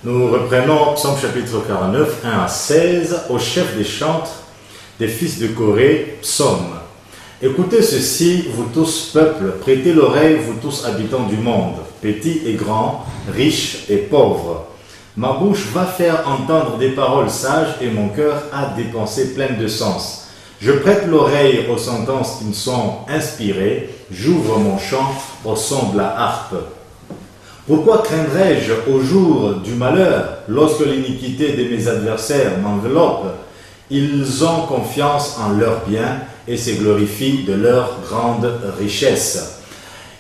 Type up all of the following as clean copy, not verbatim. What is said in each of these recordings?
Nous reprenons Psaume chapitre 49, 1 à 16, au chef des chantres des fils de Corée, Psaume. Écoutez ceci, vous tous peuples, prêtez l'oreille, vous tous habitants du monde, petits et grands, riches et pauvres. Ma bouche va faire entendre des paroles sages et mon cœur a des pensées pleines de sens. Je prête l'oreille aux sentences qui me sont inspirées, j'ouvre mon chant au son de la harpe. Pourquoi craindrais-je au jour du malheur, lorsque l'iniquité de mes adversaires m'enveloppe? Ils ont confiance en leurs biens et se glorifient de leur grande richesse.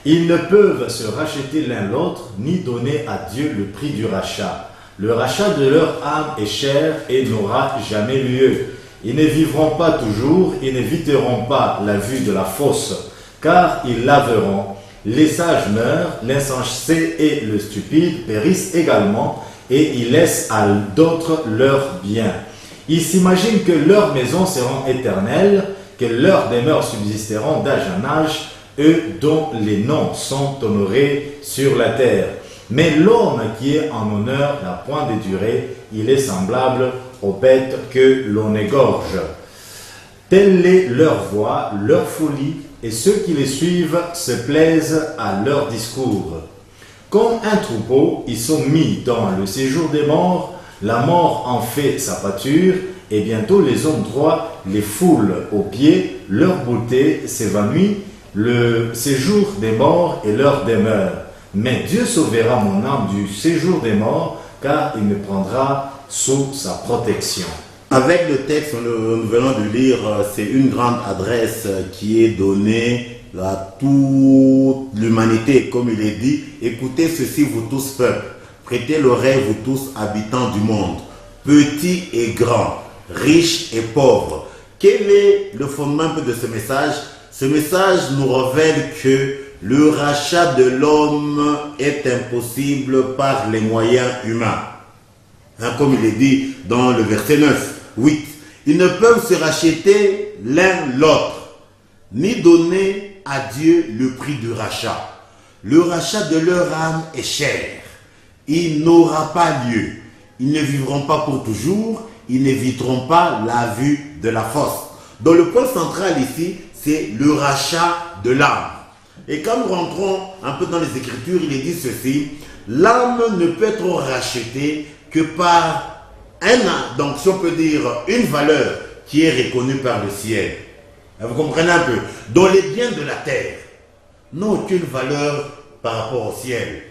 Ils ne peuvent se racheter l'un l'autre, ni donner à Dieu le prix du rachat. Le rachat de leur âme est cher et n'aura jamais lieu. Ils ne vivront pas toujours, ils n'éviteront pas la vue de la fosse, car ils laveront. Les sages meurent, l'insensé et le stupide périssent également, et ils laissent à d'autres leurs biens. Ils s'imaginent que leurs maisons seront éternelles, que leurs demeures subsisteront d'âge en âge, eux dont les noms sont honorés sur la terre. Mais l'homme qui est en honneur n'a point de durée, il est semblable aux bêtes que l'on égorge. Telle est leur voix, leur folie, et ceux qui les suivent se plaisent à leur discours. Comme un troupeau, ils sont mis dans le séjour des morts, la mort en fait sa pâture, et bientôt les hommes droits les foulent aux pieds, leur beauté s'évanouit, le séjour des morts est leur demeure. Mais Dieu sauvera mon âme du séjour des morts, car il me prendra sous sa protection. Avec le texte que nous venons de lire, c'est une grande adresse qui est donnée à toute l'humanité, comme il est dit. Écoutez ceci, vous tous peuples, prêtez l'oreille, vous tous habitants du monde, petits et grands, riches et pauvres. Quel est le fondement de ce message? Ce message nous révèle que le rachat de l'homme est impossible par les moyens humains. Comme il est dit dans le verset 9, 8. Ils ne peuvent se racheter l'un l'autre, ni donner à Dieu le prix du rachat. Le rachat de leur âme est cher. Il n'aura pas lieu. Ils ne vivront pas pour toujours. Ils n'éviteront pas la vue de la fosse. Donc le point central ici, c'est le rachat de l'âme. Et quand nous rentrons un peu dans les Écritures, il est dit ceci: l'âme ne peut être rachetée que par donc si on peut dire une valeur qui est reconnue par le ciel. Vous comprenez un peu? Dont les biens de la terre n'ont aucune valeur par rapport au ciel.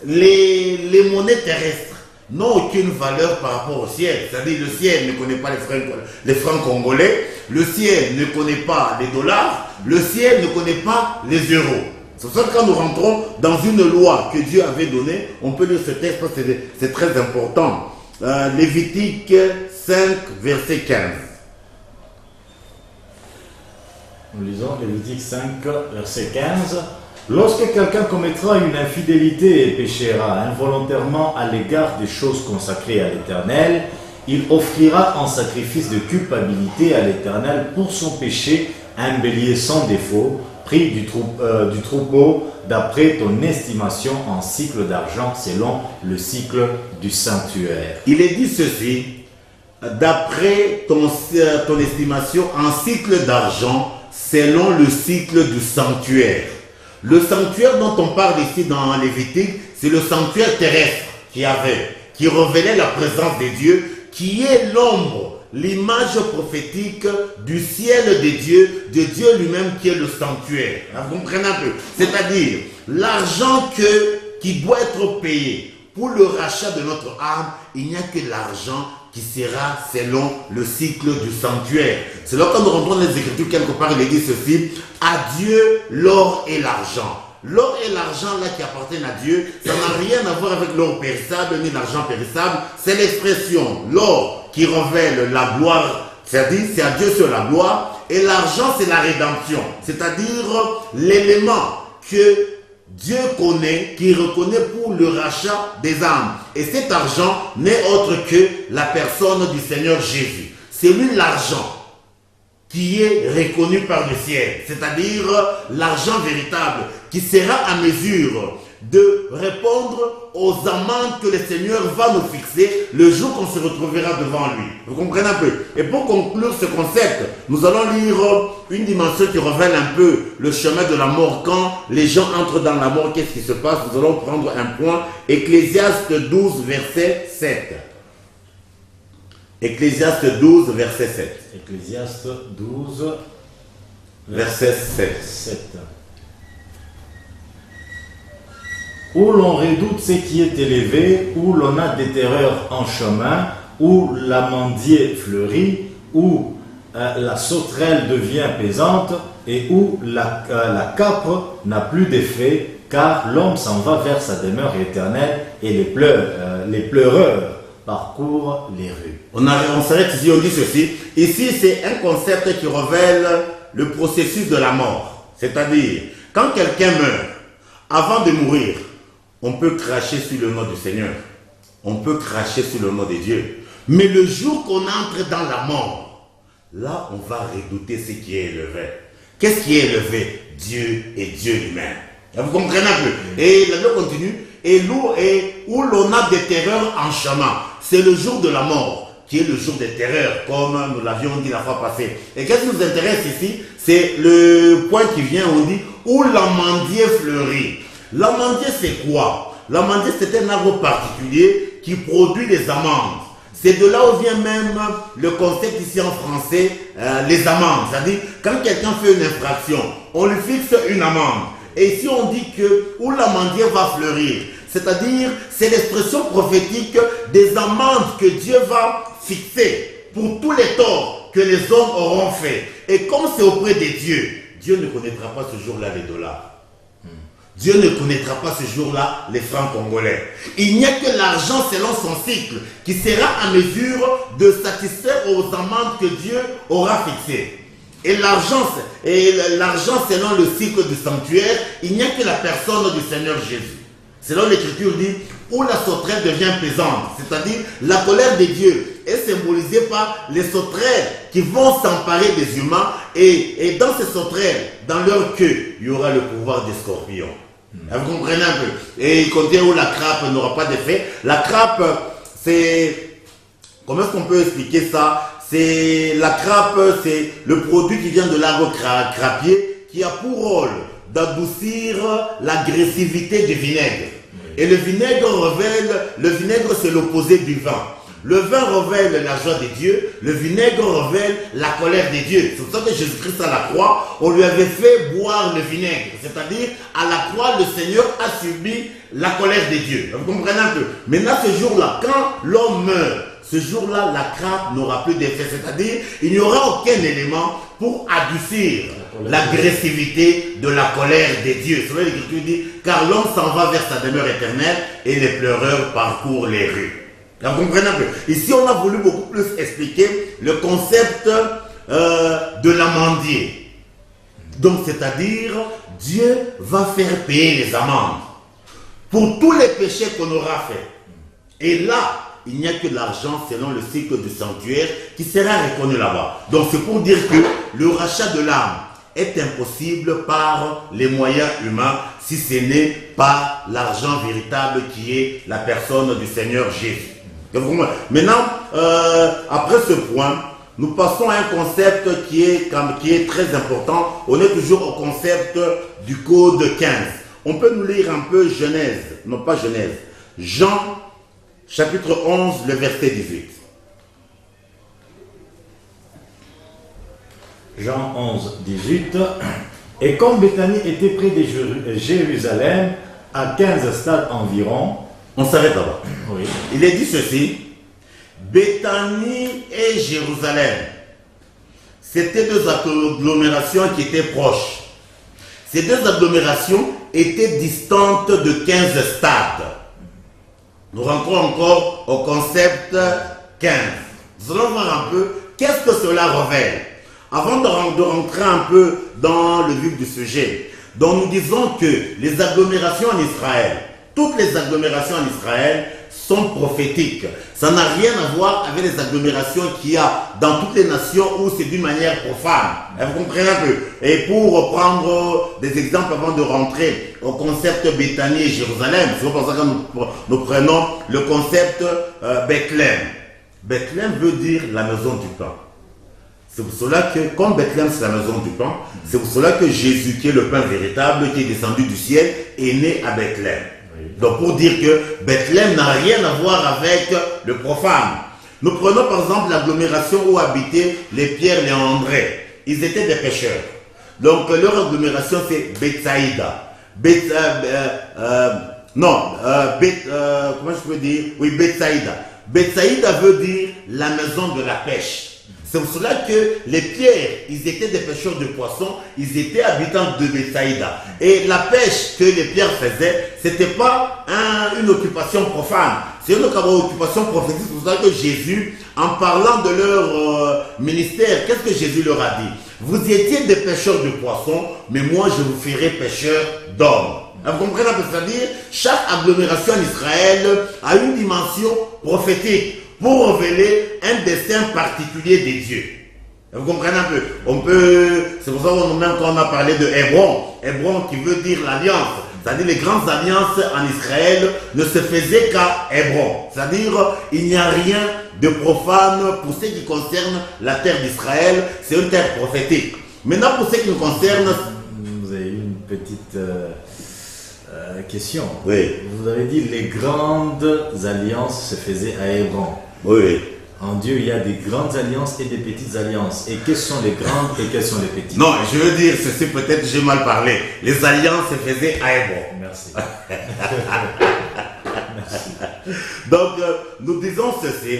Les monnaies terrestres n'ont aucune valeur par rapport au ciel. C'est-à-dire le ciel ne connaît pas les francs congolais, le ciel ne connaît pas les dollars, le ciel ne connaît pas les euros. C'est pour ça que quand nous rentrons dans une loi que Dieu avait donnée, on peut lire ce texte parce que c'est très important. Lévitique 5, verset 15. Nous lisons Lévitique 5, verset 15. Lorsque quelqu'un commettra une infidélité et péchera involontairement à l'égard des choses consacrées à l'Éternel, il offrira en sacrifice de culpabilité à l'Éternel pour son péché un bélier sans défaut, prix du troupeau d'après ton estimation en cycle d'argent selon le cycle du sanctuaire. Il est dit ceci: d'après ton estimation en cycle d'argent selon le cycle du sanctuaire. Le sanctuaire dont on parle ici dans Lévitique, c'est le sanctuaire terrestre qui révélait la présence de Dieu, qui est l'ombre, l'image prophétique du ciel de Dieu lui-même qui est le sanctuaire. Vous comprenez un peu? C'est-à-dire, l'argent qui doit être payé pour le rachat de notre âme, il n'y a que l'argent qui sera selon le cycle du sanctuaire. C'est là quand nous rentrons dans les Écritures, quelque part, il est dit ceci: à Dieu l'or et l'argent. L'or et l'argent là qui appartiennent à Dieu, ça n'a rien à voir avec l'or périssable ni l'argent périssable. C'est l'expression l'or qui révèle la gloire, c'est-à-dire c'est à Dieu sur la gloire, et l'argent c'est la rédemption, c'est-à-dire l'élément que Dieu connaît, qui reconnaît pour le rachat des âmes. Et cet argent n'est autre que la personne du Seigneur Jésus. C'est lui l'argent qui est reconnu par le ciel, c'est-à-dire l'argent véritable qui sera à mesure de répondre aux amendes que le Seigneur va nous fixer le jour qu'on se retrouvera devant lui. Vous comprenez un peu? Et pour conclure ce concept, nous allons lire une dimension qui révèle un peu le chemin de la mort. Quand les gens entrent dans la mort, qu'est-ce qui se passe? Nous allons prendre un point. Ecclésiaste 12, verset 7. Ecclésiaste 12, verset 7. Ecclésiaste 12, verset 7. Où l'on redoute ce qui est élevé, où l'on a des terreurs en chemin, où l'amandier fleurit, où la sauterelle devient pesante et où la capre n'a plus d'effet, car l'homme s'en va vers sa demeure éternelle et les pleureurs parcourent les rues. On s'arrête ici, on dit ceci. Ici, c'est un concept qui révèle le processus de la mort. C'est-à-dire, quand quelqu'un meurt, avant de mourir, on peut cracher sur le nom du Seigneur. On peut cracher sur le nom de Dieu. Mais le jour qu'on entre dans la mort, là, on va redouter ce qui est élevé. Qu'est-ce qui est élevé? Dieu et Dieu lui-même. Vous comprenez un peu? Et la Bible continue. Et où l'on a des terreurs en chemin. C'est le jour de la mort, qui est le jour des terreurs, comme nous l'avions dit la fois passée. Et qu'est-ce qui nous intéresse ici? C'est le point qui vient, on dit, où l'amandier fleurit. L'amandier, c'est quoi? L'amandier, c'est un arbre particulier qui produit des amandes. C'est de là où vient même le concept ici en français, les amendes. C'est-à-dire, quand quelqu'un fait une infraction, on lui fixe une amende. Et ici, on dit que où l'amandier va fleurir. C'est-à-dire, c'est l'expression prophétique des amendes que Dieu va fixer pour tous les torts que les hommes auront fait. Et comme c'est auprès de Dieu, Dieu ne connaîtra pas ce jour-là les dollars. Dieu ne connaîtra pas ce jour-là les francs congolais. Il n'y a que l'argent selon son cycle qui sera en mesure de satisfaire aux amendes que Dieu aura fixées. Et l'argent selon le cycle du sanctuaire, il n'y a que la personne du Seigneur Jésus. Selon l'Écriture dit, où la sauterelle devient pesante, c'est-à-dire la colère de Dieu est symbolisée par les sauterelles qui vont s'emparer des humains et dans ces sauterelles, dans leur queue, il y aura le pouvoir des scorpions. Vous comprenez un peu? Et il contient où la crape n'aura pas d'effet. La crape, c'est... Comment est-ce qu'on peut expliquer ça? La crape, c'est le produit qui vient de l'arbre crapier qui a pour rôle d'adoucir l'agressivité du vinaigre. Et le vinaigre c'est l'opposé du vin. Le vin révèle la joie de Dieu, le vinaigre révèle la colère de Dieu. C'est pour ça que Jésus-Christ à la croix, on lui avait fait boire le vinaigre. C'est-à-dire, à la croix, le Seigneur a subi la colère de Dieu. Vous comprenez un peu? Maintenant, ce jour-là, quand l'homme meurt, ce jour-là, la crape n'aura plus d'effet. C'est-à-dire, il n'y aura aucun élément pour adoucir l'agressivité de la colère de Dieu. C'est vrai, l'Écriture dit, car l'homme s'en va vers sa demeure éternelle et les pleureurs parcourent les rues. Vous comprenez un peu? Ici, on a voulu beaucoup plus expliquer le concept de l'amandier. Donc, c'est-à-dire, Dieu va faire payer les amendes pour tous les péchés qu'on aura faits. Et là, il n'y a que l'argent selon le cycle du sanctuaire qui sera reconnu là-bas. Donc, c'est pour dire que le rachat de l'âme est impossible par les moyens humains si ce n'est pas l'argent véritable qui est la personne du Seigneur Jésus. Maintenant, après ce point, nous passons à un concept qui est très important. On est toujours au concept du code 15. On peut nous lire un peu Jean, chapitre 11, le verset 18. Jean 11, 18. Et comme Béthanie était près de Jérusalem, à 15 stades environ, on s'arrête là-bas. Oui. Il est dit ceci, Béthanie et Jérusalem, c'était deux agglomérations qui étaient proches. Ces deux agglomérations étaient distantes de 15 stades. Nous rentrons encore au concept 15. Nous allons voir un peu qu'est-ce que cela révèle. Avant de rentrer un peu dans le vif du sujet, donc nous disons que les agglomérations en Israël, toutes les agglomérations en Israël sont prophétiques. Ça n'a rien à voir avec les agglomérations qu'il y a dans toutes les nations où c'est d'une manière profane. Vous comprenez un peu? Et pour prendre des exemples avant de rentrer au concept Béthanie et Jérusalem, c'est pour ça que nous prenons le concept Bethléem. Bethléem veut dire la maison du pain. C'est pour cela que, comme Bethléem c'est la maison du pain, c'est pour cela que Jésus, qui est le pain véritable, qui est descendu du ciel, est né à Bethléem. Oui. Donc pour dire que Bethléem n'a rien à voir avec le profane. Nous prenons par exemple l'agglomération où habitaient les Pierre et les André. Ils étaient des pêcheurs. Donc leur agglomération c'est Bethsaïda. Comment je peux dire? Oui, Bethsaïda. Bethsaïda veut dire la maison de la pêche. C'est pour cela que les Pierres, ils étaient des pêcheurs de poissons, ils étaient habitants de Bethsaïda. Et la pêche que les Pierres faisaient, ce n'était pas une occupation profane, c'est une occupation prophétique. C'est pour cela que Jésus, en parlant de leur ministère, qu'est-ce que Jésus leur a dit? Vous étiez des pêcheurs de poissons, mais moi je vous ferai pêcheurs d'hommes. Vous comprenez? C'est-à-dire, chaque agglomération en Israël a une dimension prophétique pour révéler un destin particulier des dieux. Vous comprenez un peu? C'est pour ça qu'on même quand on a parlé de Hébron, Hébron qui veut dire l'alliance. C'est-à-dire les grandes alliances en Israël ne se faisaient qu'à Hébron. C'est-à-dire il n'y a rien de profane pour ce qui concerne la terre d'Israël. C'est une terre prophétique. Maintenant pour ce qui nous concerne... Vous avez eu une petite... question. Oui. Vous avez dit les grandes alliances se faisaient à Hébron. Oui. En Dieu, il y a des grandes alliances et des petites alliances. Et quelles sont les grandes et quelles sont les petites? Non, je veux dire, ceci peut-être j'ai mal parlé. Les alliances se faisaient à Hébron. Merci. Merci. Donc, nous disons ceci.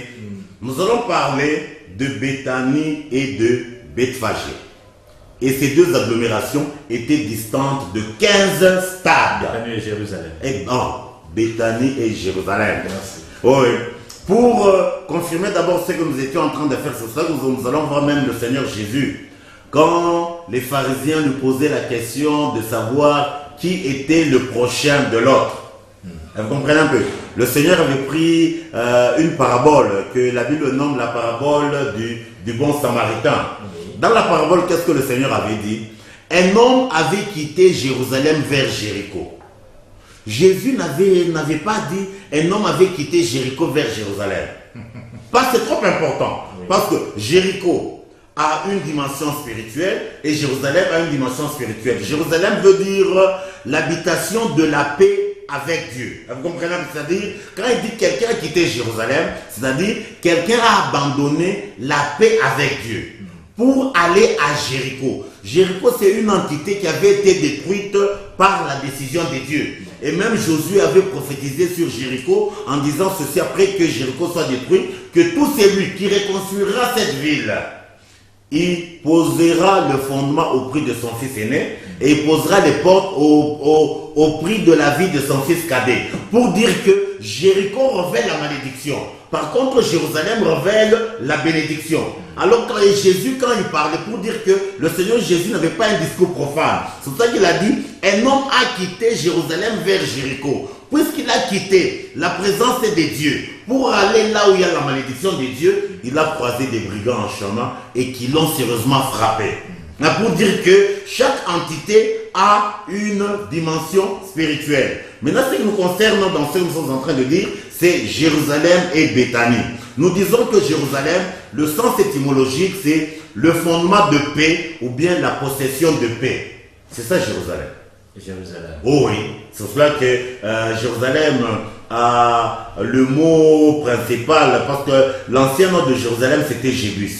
Nous allons parler de Béthanie et de Bethphagée. Et ces deux agglomérations étaient distantes de 15 stades. Béthanie et Jérusalem. Et non, Béthanie et Jérusalem. Merci. Oui. Pour confirmer d'abord ce que nous étions en train de faire, c'est ça que nous allons voir même le Seigneur Jésus. Quand les pharisiens lui posaient la question de savoir qui était le prochain de l'autre. Vous comprenez un peu? Le Seigneur avait pris une parabole que la Bible nomme la parabole du bon samaritain. Dans la parabole, qu'est-ce que le Seigneur avait dit? Un homme avait quitté Jérusalem vers Jéricho. Jésus n'avait pas dit un homme avait quitté Jéricho vers Jérusalem. Parce que c'est trop important. Parce que Jéricho a une dimension spirituelle et Jérusalem a une dimension spirituelle. Jérusalem veut dire l'habitation de la paix avec Dieu. Vous comprenez? C'est-à-dire, quand il dit quelqu'un a quitté Jérusalem, c'est-à-dire quelqu'un a abandonné la paix avec Dieu pour aller à Jéricho. Jéricho, c'est une entité qui avait été détruite par la décision de Dieu. Et même Josué avait prophétisé sur Jéricho en disant ceci après que Jéricho soit détruit, que tout celui qui reconstruira cette ville, il posera le fondement au prix de son fils aîné et il posera les portes au prix de la vie de son fils cadet. Pour dire que Jéricho révèle la malédiction. Par contre, Jérusalem révèle la bénédiction. Alors quand Jésus, quand il parlait, pour dire que le Seigneur Jésus n'avait pas un discours profane. C'est pour ça qu'il a dit, un homme a quitté Jérusalem vers Jéricho. Puisqu'il a quitté la présence des dieux pour aller là où il y a la malédiction des dieux, il a croisé des brigands en chemin et qui l'ont sérieusement frappé. Pour dire que chaque entité a une dimension spirituelle. Maintenant, ce qui nous concerne dans ce que nous sommes en train de dire, c'est Jérusalem et Béthanie. Nous disons que Jérusalem, le sens étymologique, c'est le fondement de paix ou bien la possession de paix. C'est ça Jérusalem. Jérusalem. Oh oui, c'est pour cela que Jérusalem a le mot principal, parce que l'ancien nom de Jérusalem c'était Jébus.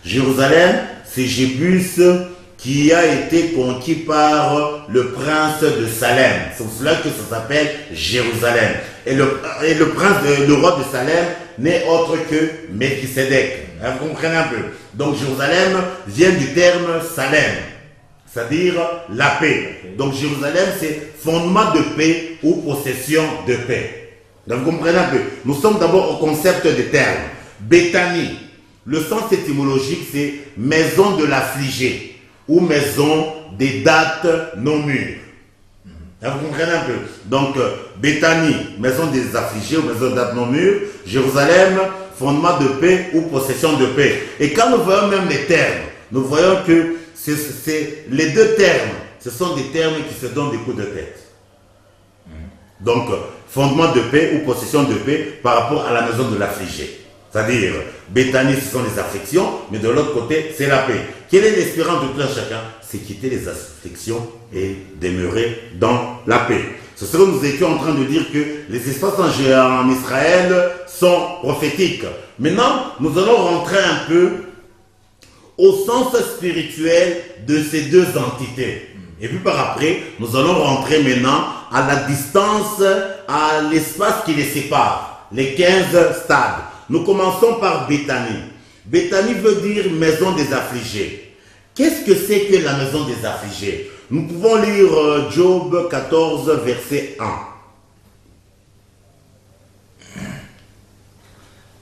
Jérusalem, c'est Jébus qui a été conquis par le prince de Salem. C'est pour cela que ça s'appelle Jérusalem. Et le prince, le roi de Salem n'est autre que Melchisédek. Vous comprenez un peu? Donc Jérusalem vient du terme Salem, c'est-à-dire la paix. Donc Jérusalem, c'est fondement de paix ou possession de paix. Donc vous comprenez un peu? Nous sommes d'abord au concept des termes. Béthanie, le sens étymologique, c'est maison de l'affligé ou maison des dates non mûres. Vous comprenez un peu. Donc, Béthanie, maison des affligés ou maison d'Adnomur, Jérusalem, fondement de paix ou possession de paix. Et quand nous voyons même les termes, nous voyons que les deux termes, ce sont des termes qui se donnent des coups de tête. Donc, fondement de paix ou possession de paix par rapport à la maison de l'affligé. C'est-à-dire, Béthanie, ce sont les afflictions, mais de l'autre côté, c'est la paix. Quelle est l'espérance de tout un chacun? C'est quitter les afflictions et demeurer dans la paix. C'est ce que nous étions en train de dire, que les espaces en Israël sont prophétiques. Maintenant, nous allons rentrer un peu au sens spirituel de ces deux entités. Et puis par après, nous allons rentrer maintenant à la distance, à l'espace qui les sépare, les 15 stades. Nous commençons par Béthanie. Béthanie veut dire maison des affligés. Qu'est-ce que c'est que la maison des affligés? Nous pouvons lire Job 14, verset 1.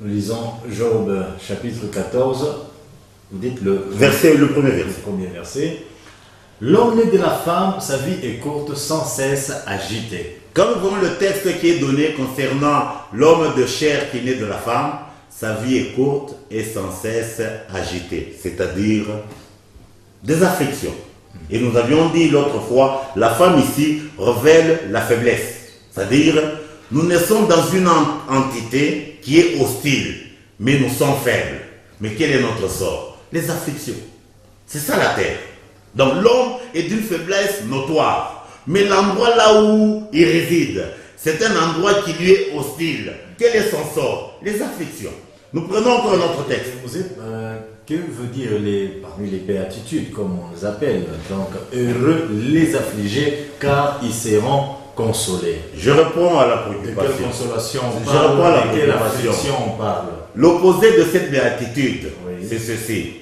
Nous lisons Job chapitre 14. Vous dites le premier verset. L'homme né de la femme, sa vie est courte, sans cesse agitée. Quand nous voyons le texte qui est donné concernant l'homme de chair qui est né de la femme, sa vie est courte et sans cesse agitée, c'est-à-dire des afflictions. Et nous avions dit l'autre fois, la femme ici révèle la faiblesse. C'est-à-dire, nous naissons dans une entité qui est hostile, mais nous sommes faibles. Mais quel est notre sort? Les afflictions. C'est ça la terre. Donc l'homme est d'une faiblesse notoire. Mais l'endroit là où il réside, c'est un endroit qui lui est hostile. Quel est son sort? Les afflictions. Nous prenons encore notre texte. Que veut dire parmi les béatitudes, comme on les appelle? Donc, heureux les affligés, car ils seront consolés. Je réponds à la De préoccupation. quelle consolation on Je réponds à la parle? De quelle préoccupation. affliction on parle? L'opposé de cette béatitude, Oui. c'est ceci.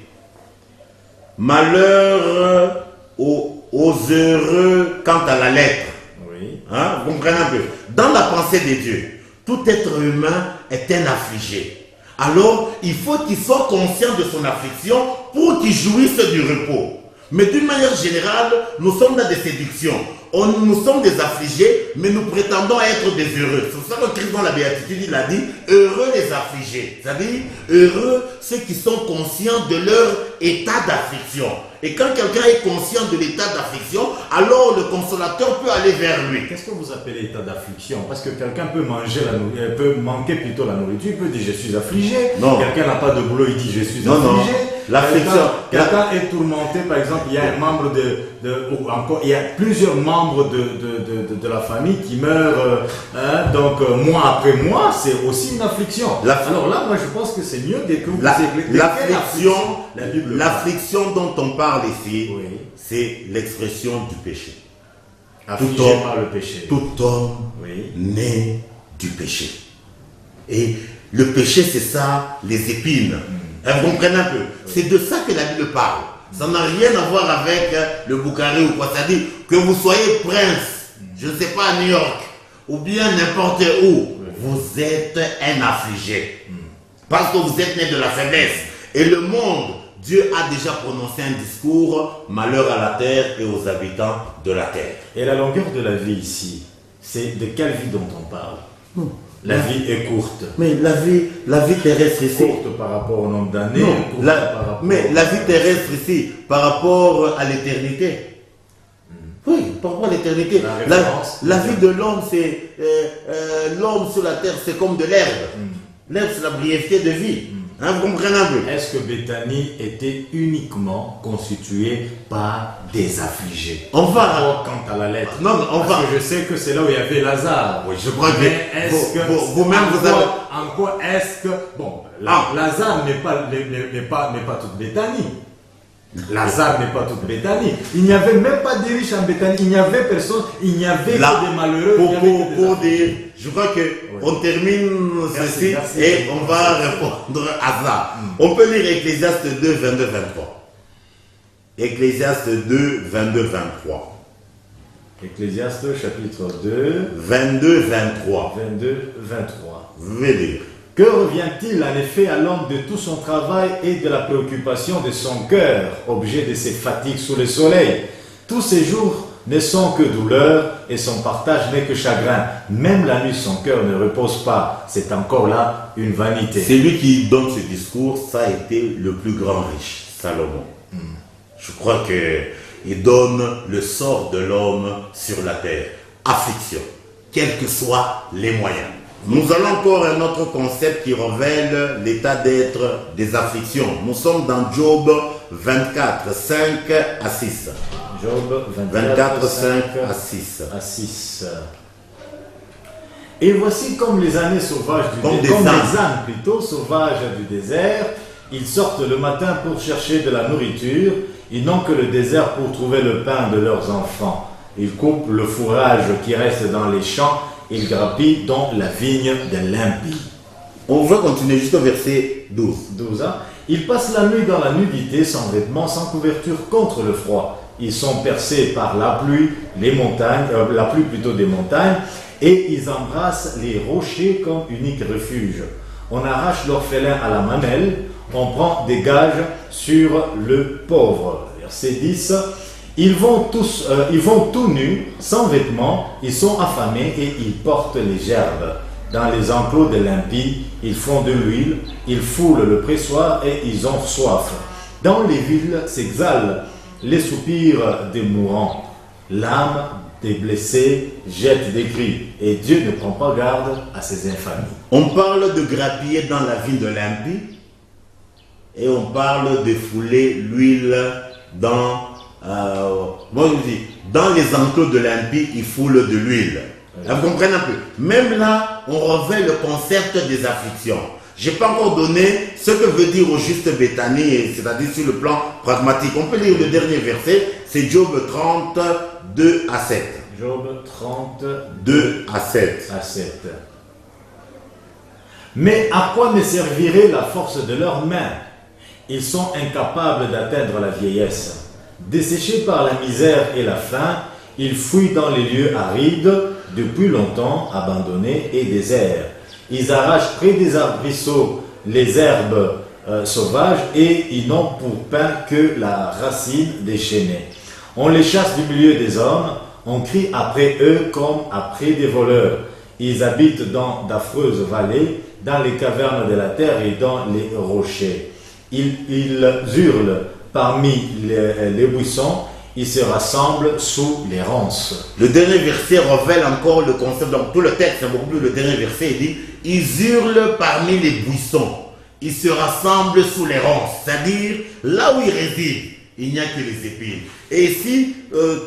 Malheur aux heureux quant à la lettre. Oui. Hein? Vous comprenez un peu? Dans la pensée de Dieu, tout être humain est un affligé. Alors, il faut qu'il soit conscient de son affliction pour qu'il jouisse du repos. Mais d'une manière générale, nous sommes dans des séductions. Nous sommes des affligés, mais nous prétendons être des heureux. C'est pour ça que Christ dans la béatitude, il a dit, heureux les affligés. C'est-à-dire, heureux ceux qui sont conscients de leur état d'affliction. Et quand quelqu'un est conscient de l'état d'affliction, alors le consolateur peut aller vers lui. Qu'est-ce que vous appelez état d'affliction? Parce que quelqu'un peut manger peut manquer plutôt la nourriture, il peut dire je suis affligé. Non. Quelqu'un n'a pas de boulot, il dit je suis Non, non. affligé. L'affliction. Quelqu'un est tourmenté, par exemple, il y a un membre ou encore il y a plusieurs membres de la famille qui meurent, donc mois après mois, c'est aussi une affliction. Alors là, moi je pense que c'est mieux que vous l'affliction dont on parle ici, Oui. c'est l'expression du péché. affligé tout homme, par le péché. Tout homme Oui. né du péché. Et le péché, c'est ça, les épines. Vous comprenez un peu? C'est de ça que la Bible parle. Ça n'a rien à voir avec le Boukhari ou quoi. C'est-à-dire que vous soyez prince, je ne sais pas, à New York, ou bien n'importe où, vous êtes un affligé. Parce que vous êtes né de la faiblesse. Et le monde, Dieu a déjà prononcé un discours, malheur à la terre et aux habitants de la terre. Et la longueur de la vie ici, c'est de quelle vie dont on parle? La vie est courte. Mais la vie terrestre ici. Courte par rapport au nombre d'années. Non, mais la vie terrestre ici, par rapport à l'éternité. Oui, par rapport à l'éternité. La vie de l'homme, c'est l'homme sur la terre, c'est comme de l'herbe. L'herbe, c'est la brièveté de vie. Hein, vous comprenez un peu? Est-ce que Béthanie était uniquement constituée par des affligés? On va. Quant à la lettre. Non, on va. Parce que je sais que c'est là où il y avait Lazare. Oui, je crois que vous-même, vous avez. En quoi est-ce que. Bon, Lazare n'est pas toute Béthanie. Lazare n'est pas toute Béthanie. Il n'y avait même pas de riches en Béthanie. Il n'y avait personne. Il n'y avait que des malheureux. Pour dire, je crois qu'on termine ceci et on va répondre à ça. On peut lire Ecclésiaste 2, 22, 23. Ecclésiaste 2, 22, 23. Ecclésiaste chapitre 2, 22, 23. 22, 23. Vous pouvez lire. Que revient-il en effet à l'homme de tout son travail et de la préoccupation de son cœur, objet de ses fatigues sous le soleil? Tous ses jours ne sont que douleur et son partage n'est que chagrin. Même la nuit, son cœur ne repose pas. C'est encore là une vanité. C'est lui qui donne ce discours, ça a été le plus grand riche, Salomon. Je crois qu'il donne le sort de l'homme sur la terre. Affliction, quels que soient les moyens. Nous allons encore à un autre concept qui révèle l'état d'être des afflictions. Nous sommes dans Job 24, 5 à 6. Job 24, 5 à 6. À 6. Et voici comme les années sauvages du Comme désert, des ânes. les ânes plutôt sauvages du désert, ils sortent le matin pour chercher de la nourriture, ils n'ont que le désert pour trouver le pain de leurs enfants. Ils coupent le fourrage qui reste dans les champs, ils grappillent dans la vigne de l'impie. On va continuer juste au verset 12. 12 ans. Ils passent la nuit dans la nudité, sans vêtements, sans couverture contre le froid. Ils sont percés par la pluie, les montagnes, la pluie plutôt des montagnes, et ils embrassent les rochers comme unique refuge. On arrache l'orphelin à la mamelle, on prend des gages sur le pauvre. Verset 10. Ils vont tout nus, sans vêtements, ils sont affamés et ils portent les gerbes. Dans les enclos de l'impie, ils font de l'huile, ils foulent le pressoir et ils ont soif. Dans les villes s'exhalent les soupirs des mourants. L'âme des blessés jette des cris et Dieu ne prend pas garde à ses infamies. On parle de grappiller dans la vigne de l'impie et on parle de fouler l'huile dans... moi je dis, dans les enclos de l'impie, ils foulent de l'huile. Vous comprenez un peu. Même là, on revêt le concept des afflictions. Je n'ai pas encore donné ce que veut dire au juste Béthanie, c'est-à-dire sur le plan pragmatique. On peut lire le dernier verset, c'est Job 30, 2 à 7. Job 30, 2 à 7. à 7. Mais à quoi me servirait la force de leurs mains? Ils sont incapables d'atteindre la vieillesse. Desséchés par la misère et la faim, ils fuient dans les lieux arides, depuis longtemps abandonnés et déserts. Ils arrachent près des arbrisseaux les herbes sauvages et ils n'ont pour pain que la racine déchaînée. On les chasse du milieu des hommes, on crie après eux comme après des voleurs. Ils habitent dans d'affreuses vallées, dans les cavernes de la terre et dans les rochers. Ils hurlent parmi les buissons, ils se rassemblent sous les ronces. Le dernier verset révèle encore le concept. Donc tout le texte, c'est beaucoup plus le dernier verset. Il dit, ils hurlent parmi les buissons. Ils se rassemblent sous les ronces. C'est-à-dire, là où ils résident, il n'y a que les épines. Et ici,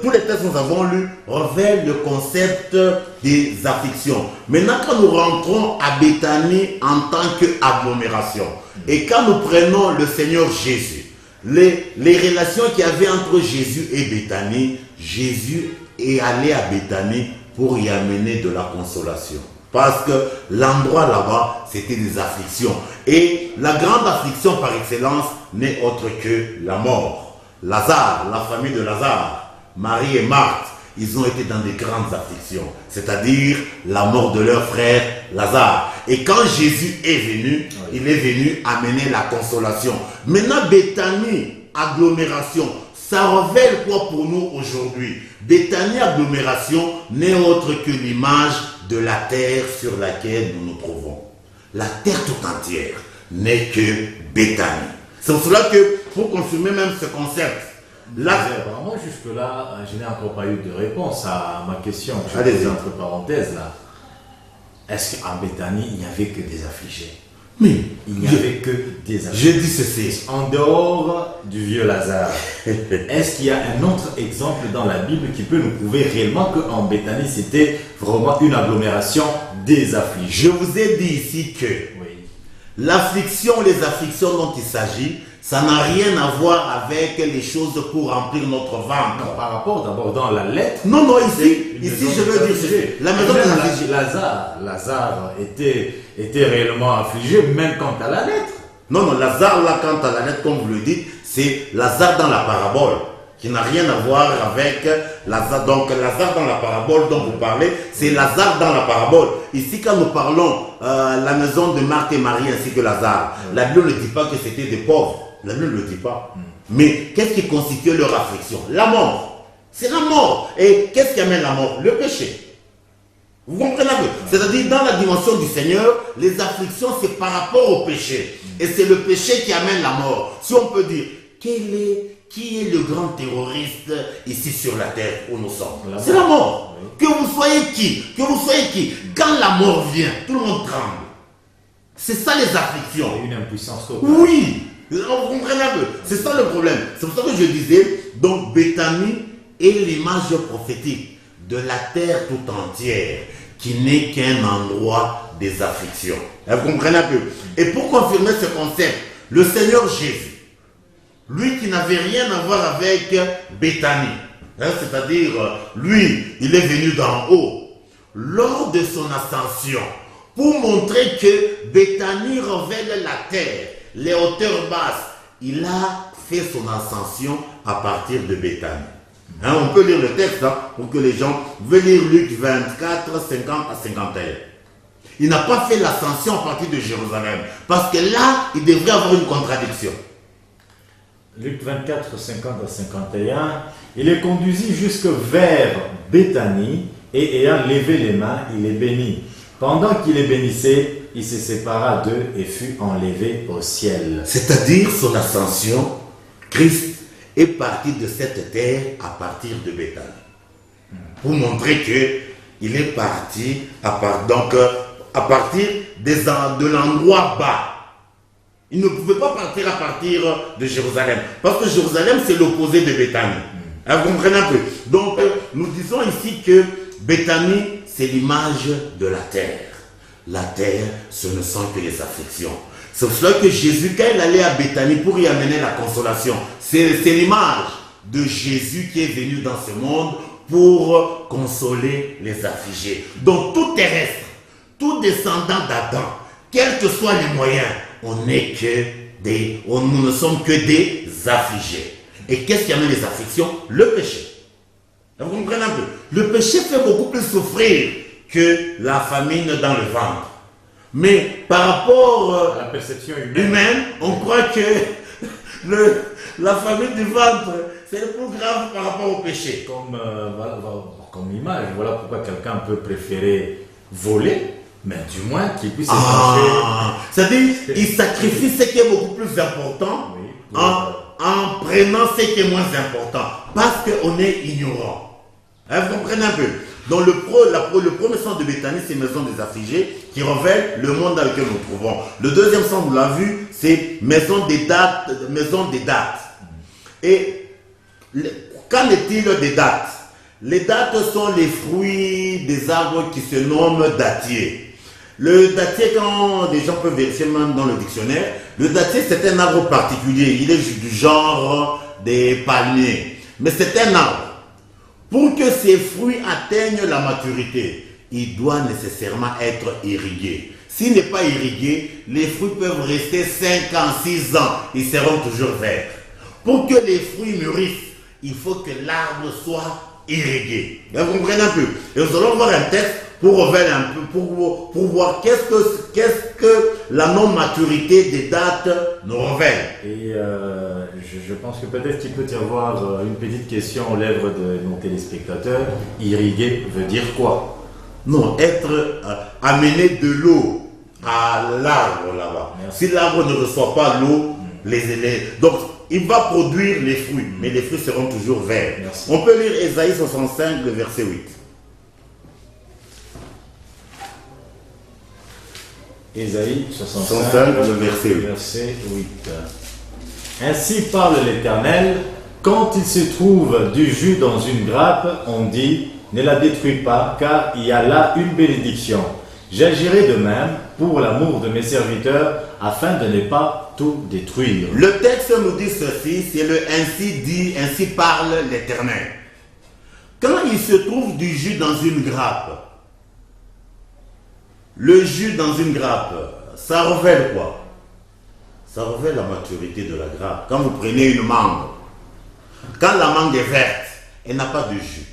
tous les textes que nous avons lus révèlent le concept des afflictions. Maintenant, quand nous rentrons à Béthanie en tant qu'agglomération, et quand nous prenons le Seigneur Jésus, les relations qu'il y avait entre Jésus et Béthanie, Jésus est allé à Béthanie pour y amener de la consolation. Parce que l'endroit là-bas, c'était des afflictions. Et la grande affliction par excellence n'est autre que la mort. Lazare, la famille de Lazare, Marie et Marthe, ils ont été dans des grandes afflictions. C'est-à-dire la mort de leur frère Lazare. Et quand Jésus est venu, il est venu amener la consolation. Maintenant, Béthanie, agglomération, ça révèle quoi pour nous aujourd'hui? Béthanie, agglomération, n'est autre que l'image de la terre sur laquelle nous nous trouvons. La terre tout entière n'est que Béthanie. C'est pour cela que, pour confirmer même ce concept, là, moi jusque-là, je n'ai encore pas eu de réponse à ma question. Je Allez-y. pose entre parenthèses là. Est-ce qu'en Béthanie, il n'y avait que des affligés? mais Il n'y avait que des affligés. je dis ceci. En dehors du vieux Lazare, est-ce qu'il y a un autre exemple dans la Bible qui peut nous prouver réellement qu'en Béthanie, c'était vraiment une agglomération des affligés? Je vous ai dit ici que Oui. l'affliction, les afflictions dont il s'agit, ça n'a rien à voir avec les choses pour remplir notre ventre. Par rapport d'abord dans la lettre. Non, non, ici Une je maison veux dire affligée. ceci. La maison des Même affligés. Lazare était réellement affligé, même quant à la lettre. Non, non, Lazare, là, quant à la lettre, comme vous le dites, c'est Lazare dans la parabole, qui n'a rien à voir avec Lazare. Donc, Lazare dans la parabole dont vous parlez, c'est Lazare dans la parabole. Ici, quand nous parlons la maison de Marthe et Marie ainsi que Lazare, la Bible ne dit pas que c'était des pauvres. La Bible ne le dit pas. Mais qu'est-ce qui constituait leur affliction? La mort. C'est la mort. Et qu'est-ce qui amène la mort? Le péché. Vous comprenez un peu? C'est-à-dire, dans la dimension du Seigneur, les afflictions, c'est par rapport au péché. Et c'est le péché qui amène la mort. Si on peut dire, qui est le grand terroriste ici sur la terre où nous sommes? C'est la mort. Oui. Que vous soyez qui, quand la mort vient, tout le monde tremble. C'est ça les afflictions. Une impuissance totale. Oui, vous comprenez un peu. C'est ça le problème. C'est pour ça que je disais, donc Béthanie est l'image prophétique de la terre tout entière, qui n'est qu'un endroit des afflictions. Vous comprenez un peu. Et pour confirmer ce concept, le Seigneur Jésus, lui qui n'avait rien à voir avec Béthanie, c'est-à-dire, lui, il est venu d'en haut, lors de son ascension, pour montrer que Béthanie révèle la terre, les hauteurs basses, il a fait son ascension à partir de Béthanie. On peut lire le texte pour que les gens veulent lire Luc 24, 50 à 51. Il n'a pas fait l'ascension à partir de Jérusalem, parce que là, il devrait avoir une contradiction. Luc 24, 50 à 51, il est conduisit jusque vers Béthanie, et ayant levé les mains, il les bénit. Pendant qu'il les bénissait, il se sépara d'eux et fut enlevé au ciel. C'est-à-dire son ascension, Christ est parti de cette terre à partir de Béthanie. Pour montrer qu'il est parti à partir de l'endroit bas. Il ne pouvait pas partir à partir de Jérusalem. Parce que Jérusalem, c'est l'opposé de Béthanie. Vous comprenez un peu? Donc, nous disons ici que Béthanie, c'est l'image de la terre. La terre, ce ne sont que les afflictions. C'est pour cela que Jésus, quand il allait à Béthanie pour y amener la consolation, c'est l'image de Jésus qui est venu dans ce monde pour consoler les affligés. Donc tout terrestre, tout descendant d'Adam, quels que soient les moyens, nous ne sommes que des affligés. Et qu'est-ce qui amène les afflictions? Le péché. Vous comprenez un peu? Le péché fait beaucoup plus souffrir que la famine dans le ventre. Mais par rapport à la perception humaine, on croit que la famine du ventre, c'est le plus grave par rapport au péché. Comme image, voilà pourquoi quelqu'un peut préférer voler, mais du moins qu'il puisse échanger. C'est-à-dire, il sacrifie ce qui est beaucoup plus important, oui, en prenant ce qui est moins important, parce qu'on est ignorant. Vous comprenez un peu? Donc le premier sens de Béthanie, c'est Maison des affligés, qui révèle le monde dans lequel nous trouvons. Le deuxième sens, vous l'avez vu, c'est Maison des dates. Et qu'en est-il des dates? Les dates sont les fruits des arbres qui se nomment dattiers. Le dattier, quand des gens peuvent vérifier même dans le dictionnaire, le dattier c'est un arbre particulier, il est du genre des palmiers. Mais c'est un arbre. Pour que ces fruits atteignent la maturité, il doit nécessairement être irrigué. S'il n'est pas irrigué, les fruits peuvent rester 5 ans, 6 ans, ils seront toujours verts. Pour que les fruits mûrissent, il faut que l'arbre soit irrigué. Vous comprenez un peu? Et nous allons voir un texte pour révéler un peu, pour voir qu'est-ce que la non-maturité des dates nous révèle. Et je pense que peut-être qu'il peut y avoir une petite question aux lèvres de nos téléspectateurs. Irriguer veut dire quoi? Non, amener de l'eau à l'arbre là-bas. Si l'arbre ne reçoit pas l'eau, donc il va produire les fruits, mais les fruits seront toujours verts. Merci. On peut lire Ésaïe 65, le verset 8. Ésaïe 65, le verset 8. Ainsi parle l'Éternel, quand il se trouve du jus dans une grappe, on dit, ne la détruis pas, car il y a là une bénédiction. J'agirai de même pour l'amour de mes serviteurs, afin de ne pas tout détruire. Le texte nous dit ceci, c'est le ainsi dit, ainsi parle l'Éternel. Quand il se trouve du jus dans une grappe, le jus dans une grappe, ça révèle quoi? Ça révèle la maturité de la grappe. Quand vous prenez une mangue, quand la mangue est verte, elle n'a pas de jus.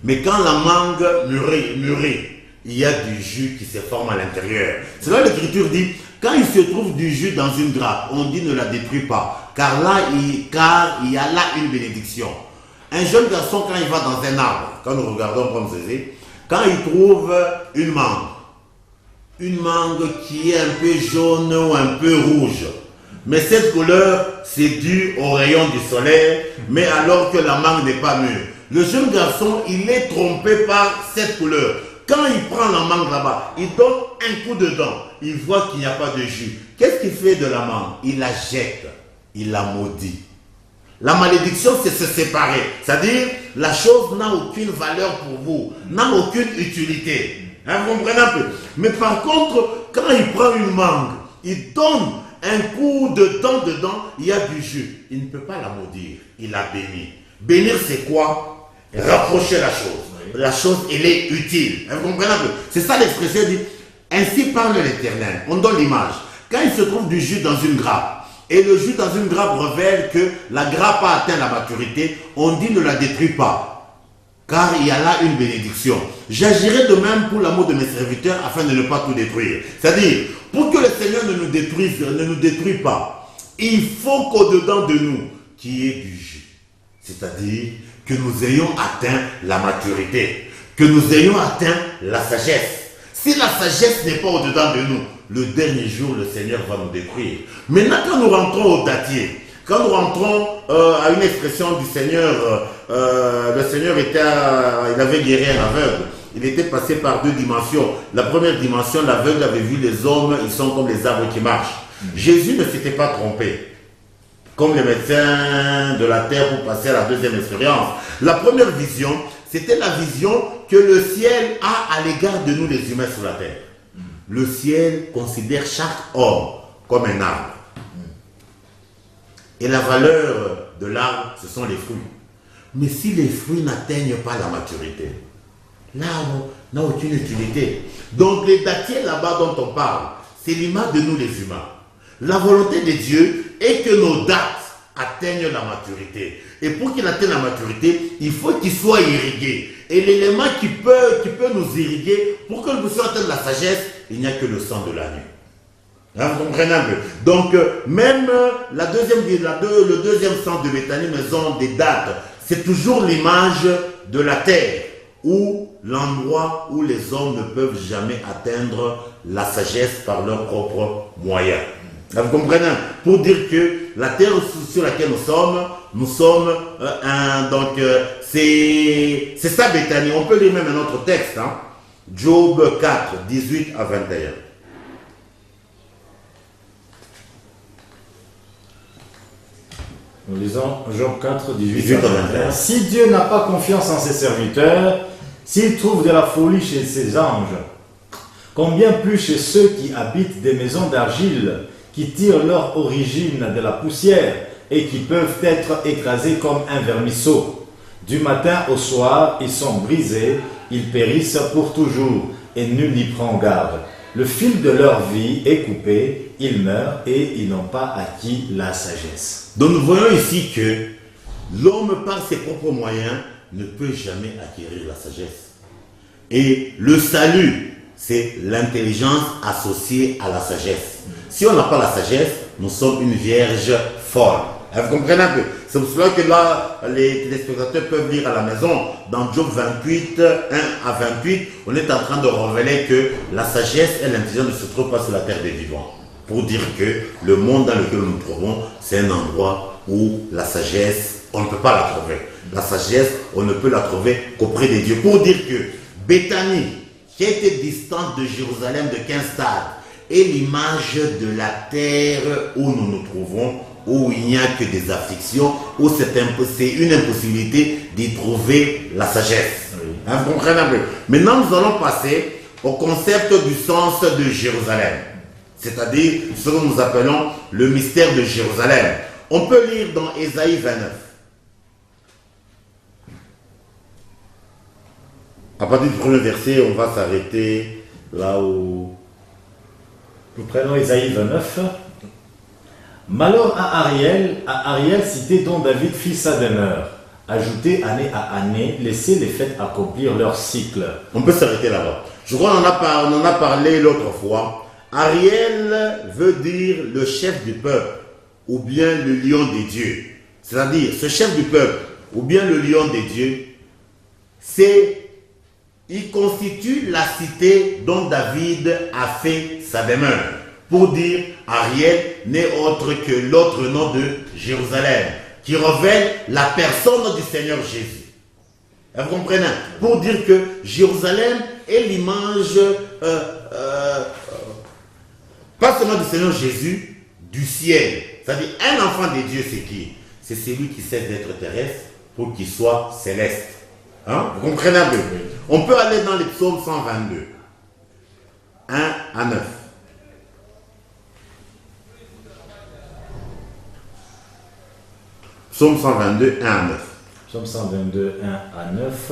Mais quand la mangue mûrit, il y a du jus qui se forme à l'intérieur. C'est là l'Écriture dit, quand il se trouve du jus dans une grappe, on dit ne la détruis pas, car il y a là une bénédiction. Un jeune garçon, quand il va dans un arbre, quand nous regardons comme ceci, quand il trouve une mangue qui est un peu jaune ou un peu rouge, mais cette couleur, c'est dû au rayon du soleil, mais alors que la mangue n'est pas mûre. Le jeune garçon, il est trompé par cette couleur. Quand il prend la mangue là-bas, il donne un coup dedans, il voit qu'il n'y a pas de jus. Qu'est-ce qu'il fait de la mangue? Il la jette, il la maudit. La malédiction, c'est se séparer. C'est-à-dire, la chose n'a aucune valeur pour vous, n'a aucune utilité. Hein, vous comprenez un peu? Mais par contre, quand il prend une mangue, il donne un coup dedans, il y a du jus. Il ne peut pas la maudire, il la bénit. Bénir, c'est quoi? Rapprocher la chose. La chose, elle est utile. Vous comprenez un peu? C'est ça l'expression dit. Ainsi parle l'Éternel. On donne l'image. Quand il se trouve du jus dans une grappe, et le jus dans une grappe révèle que la grappe a atteint la maturité, on dit ne la détruis pas, car il y a là une bénédiction. J'agirai de même pour l'amour de mes serviteurs afin de ne pas tout détruire. C'est-à-dire, pour que le Seigneur ne nous détruise pas, il faut qu'au-dedans de nous, qu'il y ait du jus. C'est-à-dire que nous ayons atteint la maturité, que nous ayons atteint la sagesse. Si la sagesse n'est pas au-dedans de nous, le dernier jour, le Seigneur va nous détruire. Maintenant, quand nous rentrons au datier, quand nous rentrons à une expression du Seigneur, le Seigneur il avait guéri un aveugle. Il était passé par deux dimensions. La première dimension, l'aveugle avait vu les hommes, ils sont comme les arbres qui marchent. Jésus ne s'était pas trompé, comme les médecins de la terre pour passer à la deuxième expérience. La première vision, c'était la vision que le ciel a à l'égard de nous les humains sur la terre. Le ciel considère chaque homme comme un arbre. Et la valeur de l'arbre, ce sont les fruits. Mais si les fruits n'atteignent pas la maturité, l'arbre n'a aucune utilité. Donc les dattiers là-bas dont on parle, c'est l'image de nous les humains. La volonté de Dieu est que nos dates atteignent la maturité. Et pour qu'il atteigne la maturité, il faut qu'il soit irrigué. Et l'élément qui peut nous irriguer, pour que nous puissions atteindre la sagesse, il n'y a que le sang de l'agneau. Hein, vous comprenez un peu? Donc, même le deuxième sang de Béthanie, maison des dates, c'est toujours l'image de la terre, où l'endroit où les hommes ne peuvent jamais atteindre la sagesse par leurs propres moyens. Vous comprenez? Pour dire que la terre sur laquelle nous sommes c'est ça Béthanie. On peut lire même un autre texte, hein? Job 4, 18 à 21. Nous lisons Job 4, 18 à 21. Si Dieu n'a pas confiance en ses serviteurs, s'il trouve de la folie chez ses anges, combien plus chez ceux qui habitent des maisons d'argile, qui tirent leur origine de la poussière et qui peuvent être écrasés comme un vermisseau. Du matin au soir, ils sont brisés, ils périssent pour toujours, et nul n'y prend garde. Le fil de leur vie est coupé, ils meurent et ils n'ont pas acquis la sagesse. Donc nous voyons ici que l'homme, par ses propres moyens, ne peut jamais acquérir la sagesse. Et le salut, c'est l'intelligence associée à la sagesse. Si on n'a pas la sagesse, nous sommes une vierge folle. Vous comprenez un peu? C'est pour cela que là, les téléspectateurs peuvent lire à la maison, dans Job 28, 1 à 28, on est en train de révéler que la sagesse et l'intelligence ne se trouvent pas sur la terre des vivants. Pour dire que le monde dans lequel nous nous trouvons, c'est un endroit où la sagesse, on ne peut pas la trouver. La sagesse, on ne peut la trouver qu'auprès des dieux. Pour dire que Béthanie, qui était distante de Jérusalem de 15 stades, est l'image de la terre où nous nous trouvons, où il n'y a que des afflictions, où c'est une impossibilité d'y trouver la sagesse. Oui. Hein, vous comprenez un peu? Maintenant, nous allons passer au concept du sens de Jérusalem, c'est-à-dire ce que nous appelons le mystère de Jérusalem. On peut lire dans Ésaïe 29. À partir du premier verset, on va s'arrêter là où... Nous prenons Ésaïe 29. Malheur à Ariel, cité dont David fit sa demeure. Ajoutez année à année, laissez les fêtes accomplir leur cycle. On peut s'arrêter là-bas. Je crois qu'on en a parlé l'autre fois. Ariel veut dire le chef du peuple, ou bien le lion des dieux. C'est-à-dire, ce chef du peuple, ou bien le lion des dieux, il constitue la cité dont David a fait sa demeure. Pour dire, Ariel n'est autre que l'autre nom de Jérusalem, qui révèle la personne du Seigneur Jésus. Vous comprenez? Pour dire que Jérusalem est l'image, pas seulement du Seigneur Jésus, du ciel. C'est-à-dire, un enfant de Dieu, c'est qui? C'est celui qui cesse d'être terrestre pour qu'il soit céleste. Hein? Vous comprenez un peu? On peut aller dans les psaumes 122, 1 à 9. Psaume 122, 1 à 9. Psaume 122, 1 à 9.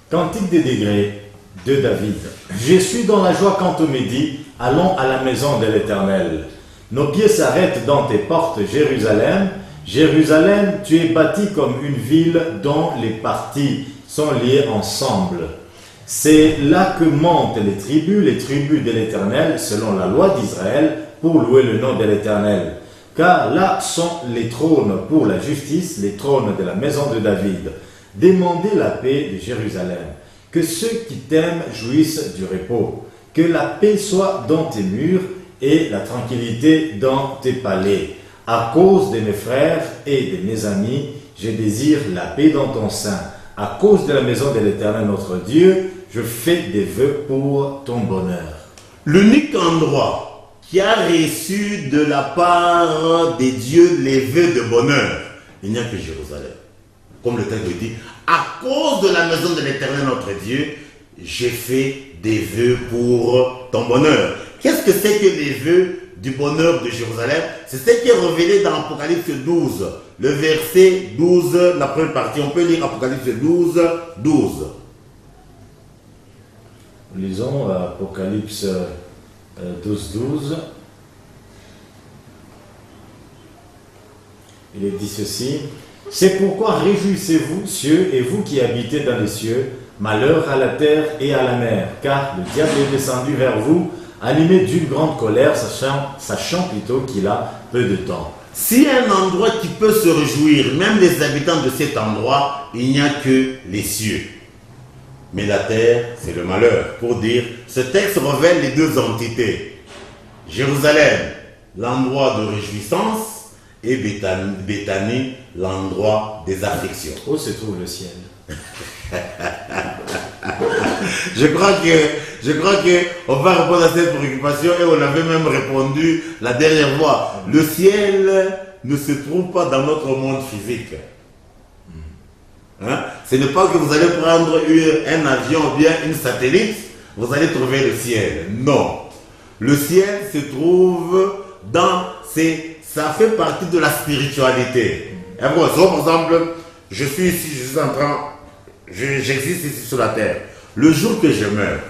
Cantique des degrés de David. Je suis dans la joie quand on me dit, allons à la maison de l'Éternel. Nos pieds s'arrêtent dans tes portes, Jérusalem. Jérusalem, tu es bâtie comme une ville dont les parties sont liées ensemble. C'est là que montent les tribus de l'Éternel, selon la loi d'Israël, pour louer le nom de l'Éternel. Car là sont les trônes pour la justice, les trônes de la maison de David. Demandez la paix de Jérusalem. Que ceux qui t'aiment jouissent du repos. Que la paix soit dans tes murs et la tranquillité dans tes palais. À cause de mes frères et de mes amis, je désire la paix dans ton sein. À cause de la maison de l'Éternel notre Dieu, je fais des vœux pour ton bonheur. L'unique endroit qui a reçu de la part des dieux les vœux de bonheur, il n'y a que Jérusalem. Comme le texte le dit, à cause de la maison de l'Éternel notre Dieu, j'ai fait des vœux pour ton bonheur. Qu'est-ce que c'est que les vœux du bonheur de Jérusalem? C'est ce qui est révélé dans Apocalypse 12, le verset 12, la première partie. On peut lire Apocalypse 12, 12. Lisons Apocalypse 12, 12. Il est dit ceci. C'est pourquoi réjouissez-vous, cieux, et vous qui habitez dans les cieux, malheur à la terre et à la mer, car le diable est descendu vers vous, animé d'une grande colère, sachant plutôt qu'il a peu de temps. S'il y a un endroit qui peut se réjouir, même les habitants de cet endroit, il n'y a que les cieux. Mais la terre, c'est le malheur. Pour dire, ce texte révèle les deux entités. Jérusalem, l'endroit de réjouissance, et Béthanie, l'endroit des afflictions. Où se trouve le ciel? Je crois que on va répondre à cette préoccupation et on avait même répondu la dernière fois. Le ciel ne se trouve pas dans notre monde physique. Hein? Ce n'est pas que vous allez prendre un avion ou bien une satellite, vous allez trouver le ciel. Non. Le ciel se trouve dans ça fait partie de la spiritualité. Par exemple, je suis ici, j'existe ici sur la terre. Le jour que je meurs,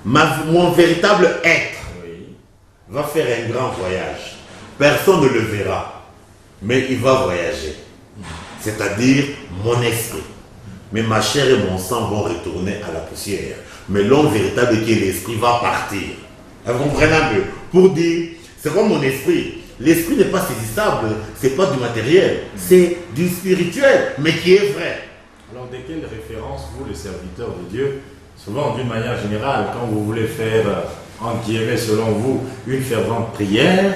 mon véritable être va faire un grand voyage. Personne ne le verra, mais il va voyager. C'est-à-dire mon esprit. Mais ma chair et mon sang vont retourner à la poussière. Mais l'homme véritable qui est l'esprit va partir. Vous comprenez un peu? Pour dire, c'est comme mon esprit. L'esprit n'est pas saisissable, c'est pas du matériel, c'est du spirituel, mais qui est vrai. Alors, de quelle référence, vous, les serviteurs de Dieu, souvent d'une manière générale, quand vous voulez faire, entre guillemets, selon vous, une fervente prière,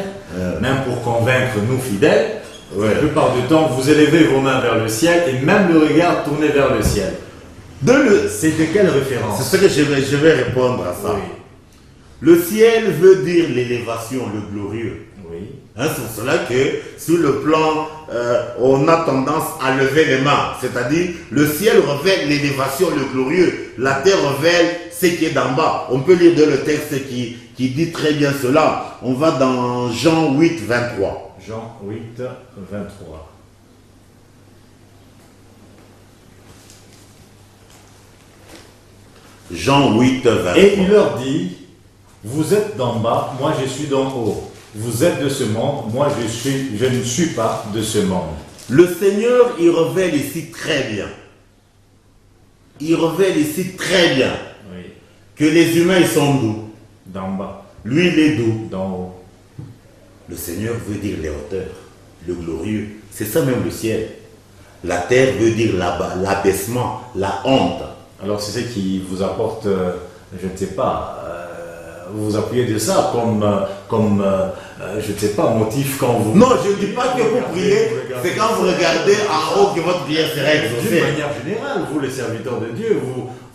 même pour convaincre nous fidèles, la plupart du temps, vous élevez vos mains vers le ciel et même le regard tourné vers le ciel. C'est de quelle référence? C'est ce que je vais répondre à ça. Oui. Le ciel veut dire l'élévation, le glorieux. Oui. Hein, c'est pour cela que sur le plan, on a tendance à lever les mains. C'est-à-dire, le ciel révèle l'élévation, le glorieux. La terre révèle ce qui est d'en bas. On peut lire dans le texte qui dit très bien cela. On va dans Jean 8, 23. Jean 8, 23. Jean 8, 23. Et il leur dit, vous êtes d'en bas, moi je suis d'en haut. Vous êtes de ce monde, moi je ne suis pas de ce monde. Le Seigneur, il révèle ici très bien. Il révèle ici très bien que les humains, ils sont d'où? D'en bas. Lui, il est d'où? D'en haut. Le Seigneur veut dire les hauteurs, le glorieux. C'est ça même le ciel. La terre veut dire l'abaissement, la honte. Alors c'est ce qui vous apporte, je ne sais pas, vous vous appuyez de ça comme je ne sais pas, motif quand vous... Non, je ne dis pas que vous priez, c'est quand vous regardez en haut que votre prière sera exaucée. D'une manière générale, vous les serviteurs de Dieu,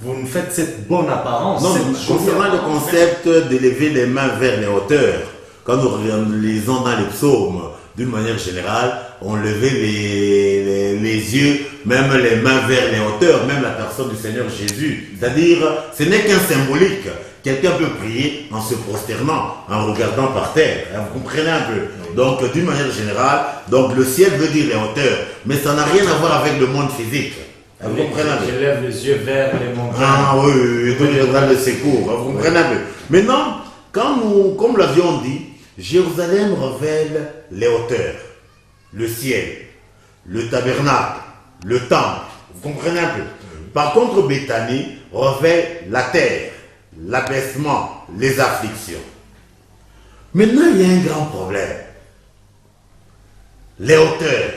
vous nous faites cette bonne apparence. Non, concernant le concept d'élever les mains vers les hauteurs, quand nous lisons dans les psaumes, d'une manière générale, on levait les yeux, même les mains vers les hauteurs, même la personne du Seigneur Jésus. C'est-à-dire, ce n'est qu'un symbolique. Quelqu'un peut prier en se prosternant, en regardant par terre. Vous comprenez un peu. Donc, d'une manière générale, donc le ciel veut dire les hauteurs, mais ça n'a rien à voir avec le monde physique. Vous comprenez un peu. Je lève les yeux vers les montagnes. Ah oui, tout viendra le secours. Vous comprenez un peu. Maintenant, quand nous, comme l'avions dit, Jérusalem révèle les hauteurs, le ciel, le tabernacle, le temple. Vous comprenez un peu. Par contre, Béthanie révèle la terre, l'abaissement, les afflictions. Maintenant, il y a un grand problème. Les hauteurs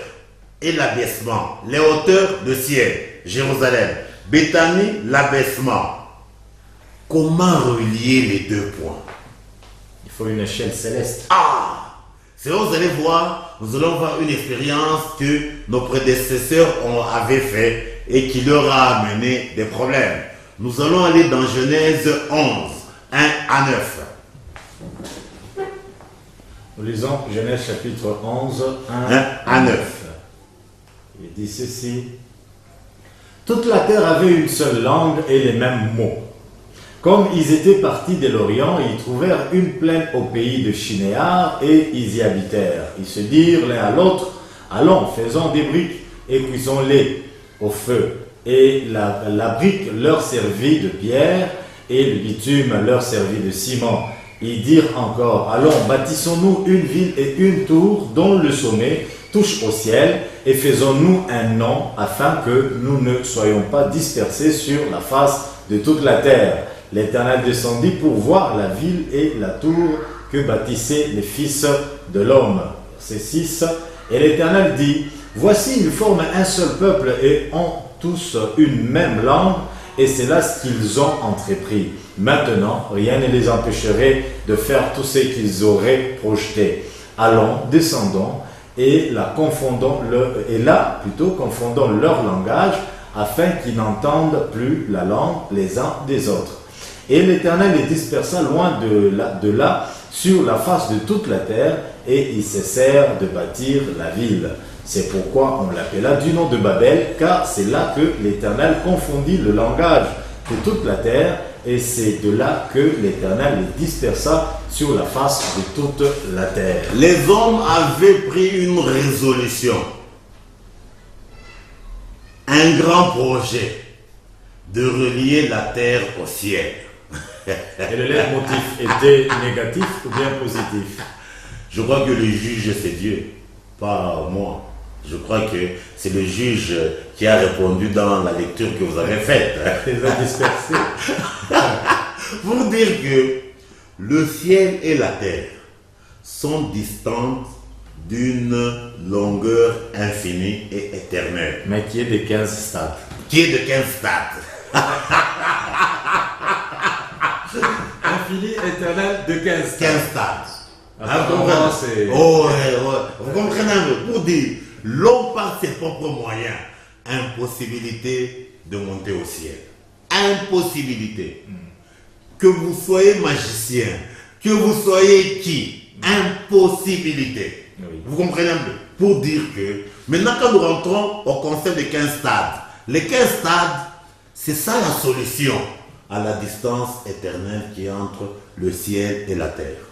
et l'abaissement. Les hauteurs de ciel, Jérusalem. Béthanie, l'abaissement. Comment relier les deux points? Il faut une échelle céleste. Ah! C'est là vous allez voir, nous allons voir une expérience que nos prédécesseurs avaient fait et qui leur a amené des problèmes. Nous allons aller dans Genèse 11, 1 à 9. Nous lisons Genèse chapitre 11, 1 à 9. Il dit ceci. Toute la terre avait une seule langue et les mêmes mots. Comme ils étaient partis de l'Orient, ils trouvèrent une plaine au pays de Shinéar et ils y habitèrent. Ils se dirent l'un à l'autre, allons, faisons des briques et cuisons-les au feu. Et la brique leur servit de pierre et le bitume leur servit de ciment. Ils dirent encore, allons, bâtissons-nous une ville et une tour dont le sommet touche au ciel et faisons-nous un nom afin que nous ne soyons pas dispersés sur la face de toute la terre. L'Éternel descendit pour voir la ville et la tour que bâtissaient les fils de l'homme. Verset 6. Et l'Éternel dit, voici, ils forment un seul peuple et ont tous une même langue, et c'est là ce qu'ils ont entrepris. Maintenant, rien ne les empêcherait de faire tout ce qu'ils auraient projeté. Allons, descendons, et là, confondons leur langage, afin qu'ils n'entendent plus la langue les uns des autres. Et l'Éternel les dispersa loin de là, sur la face de toute la terre, et ils cessèrent de bâtir la ville. C'est pourquoi on l'appela du nom de Babel, car c'est là que l'Éternel confondit le langage de toute la terre, et c'est de là que l'Éternel les dispersa sur la face de toute la terre. Les hommes avaient pris une résolution, un grand projet de relier la terre au ciel. Et le leitmotiv était négatif ou bien positif? Je crois que le juge c'est Dieu, pas moi. Je crois que c'est le juge qui a répondu dans la lecture que vous avez faite. Les a dispersés. Pour dire que le ciel et la terre sont distantes d'une longueur infinie et éternelle. Mais qui est de 15 stades. Qui est de 15 stades. Infini, éternel, de 15 stades. 15 stades. Vous comprenez un peu. Pour dire, l'homme par ses propres moyens, impossibilité de monter au ciel. Impossibilité. Que vous soyez magicien, que vous soyez qui, impossibilité. Oui. Vous comprenez un peu. Pour dire que, maintenant quand nous rentrons au concept de 15 stades, les 15 stades, c'est ça la solution à la distance éternelle qui est entre le ciel et la terre.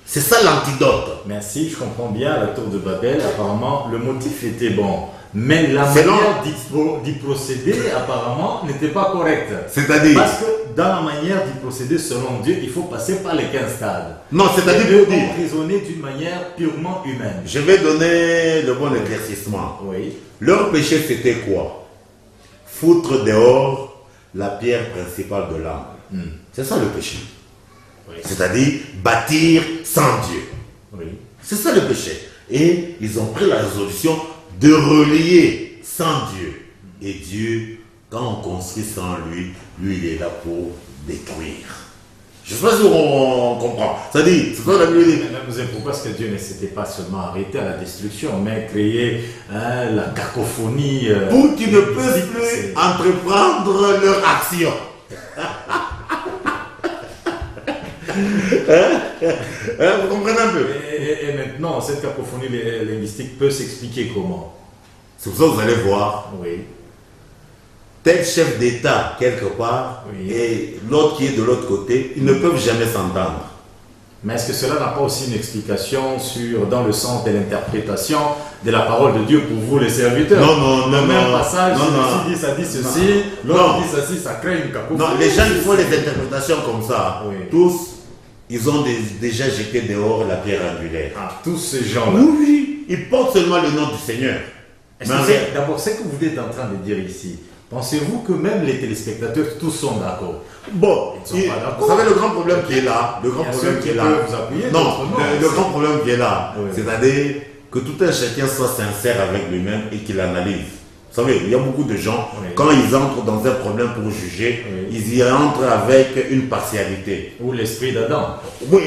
C'est ça l'antidote. Merci, je comprends bien, à la tour de Babel, apparemment, le motif était bon. Mais la manière d'y procéder, apparemment, n'était pas correcte. C'est-à-dire? Parce que dans la manière d'y procéder, selon Dieu, il faut passer par les 15 stades. Non, c'est-à-dire pour dire. Raisonner d'une manière purement humaine. Je vais donner le bon éclaircissement. Oui. Leur péché, c'était quoi? Foutre dehors la pierre principale de l'âme. C'est ça le péché. Oui. C'est-à-dire bâtir sans Dieu. Oui. C'est ça le péché. Et ils ont pris la résolution de relier sans Dieu. Et Dieu, quand on construit sans lui, lui il est là pour détruire. Je ne sais pas si on comprend. Ça dit, c'est quoi la Bible dit? Pourquoi est-ce que Dieu ne s'était pas seulement arrêté à la destruction, mais créé la cacophonie pour qu'ils ne puissent plus entreprendre leur action. Vous comprenez un peu? Et maintenant, cette cacophonie linguistique peut s'expliquer comment? C'est pour ça que vous allez voir. Oui. Tel chef d'État quelque part et l'autre qui est de l'autre côté, ils ne peuvent jamais s'entendre. Mais est-ce que cela n'a pas aussi une explication dans le sens de l'interprétation de la parole de Dieu pour vous les serviteurs? Non. Le même passage, ceci dit, ça dit ceci, l'autre dit ceci, ça crée une cacophonie. Non, les gens qui font les interprétations comme ça, tous, ils ont déjà jeté dehors la pierre angulaire. Ah, tous ces gens-là. Oui, ils portent seulement le nom du Seigneur. D'abord, ce que vous êtes en train de dire ici, pensez-vous que même les téléspectateurs, tous sont d'accord? Bon, vous savez le grand problème qui est là, le grand problème qui est là, c'est-à-dire que tout un chacun soit sincère avec lui-même et qu'il analyse. Vous savez, il y a beaucoup de gens, quand ils entrent dans un problème pour juger, ils y entrent avec une partialité. Ou l'esprit d'Adam. Oui,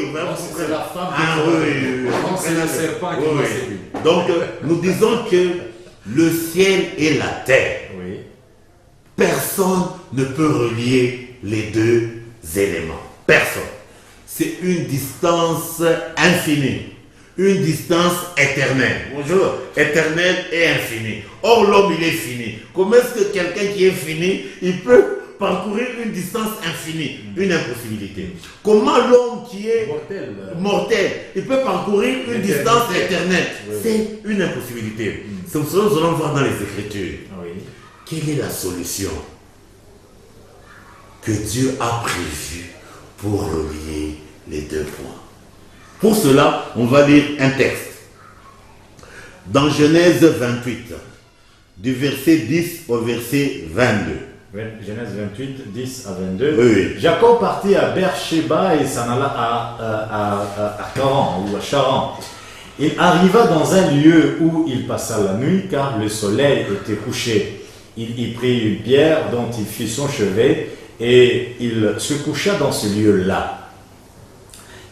c'est la femme qui c'est le serpent qui doit séduire. Donc, nous disons que le ciel et la terre, personne ne peut relier les deux éléments. Personne. C'est une distance infinie. Une distance éternelle. Bonjour. Éternelle et infinie. Or, l'homme, il est fini. Comment est-ce que quelqu'un qui est fini, il peut parcourir une distance infinie? Une impossibilité. Comment l'homme qui est mortel, il peut parcourir une distance éternelle? C'est une impossibilité. C'est pour ça que nous allons voir dans les Écritures. Quelle est la solution que Dieu a prévue pour relier les deux points? Pour cela, on va lire un texte. Dans Genèse 28, du verset 10 au verset 22. Genèse 28, 10 à 22. Jacob partit à Beersheba et s'en alla à Charan ou à Charan. Il arriva dans un lieu où il passa la nuit car le soleil était couché. Il y prit une pierre dont il fit son chevet et il se coucha dans ce lieu-là.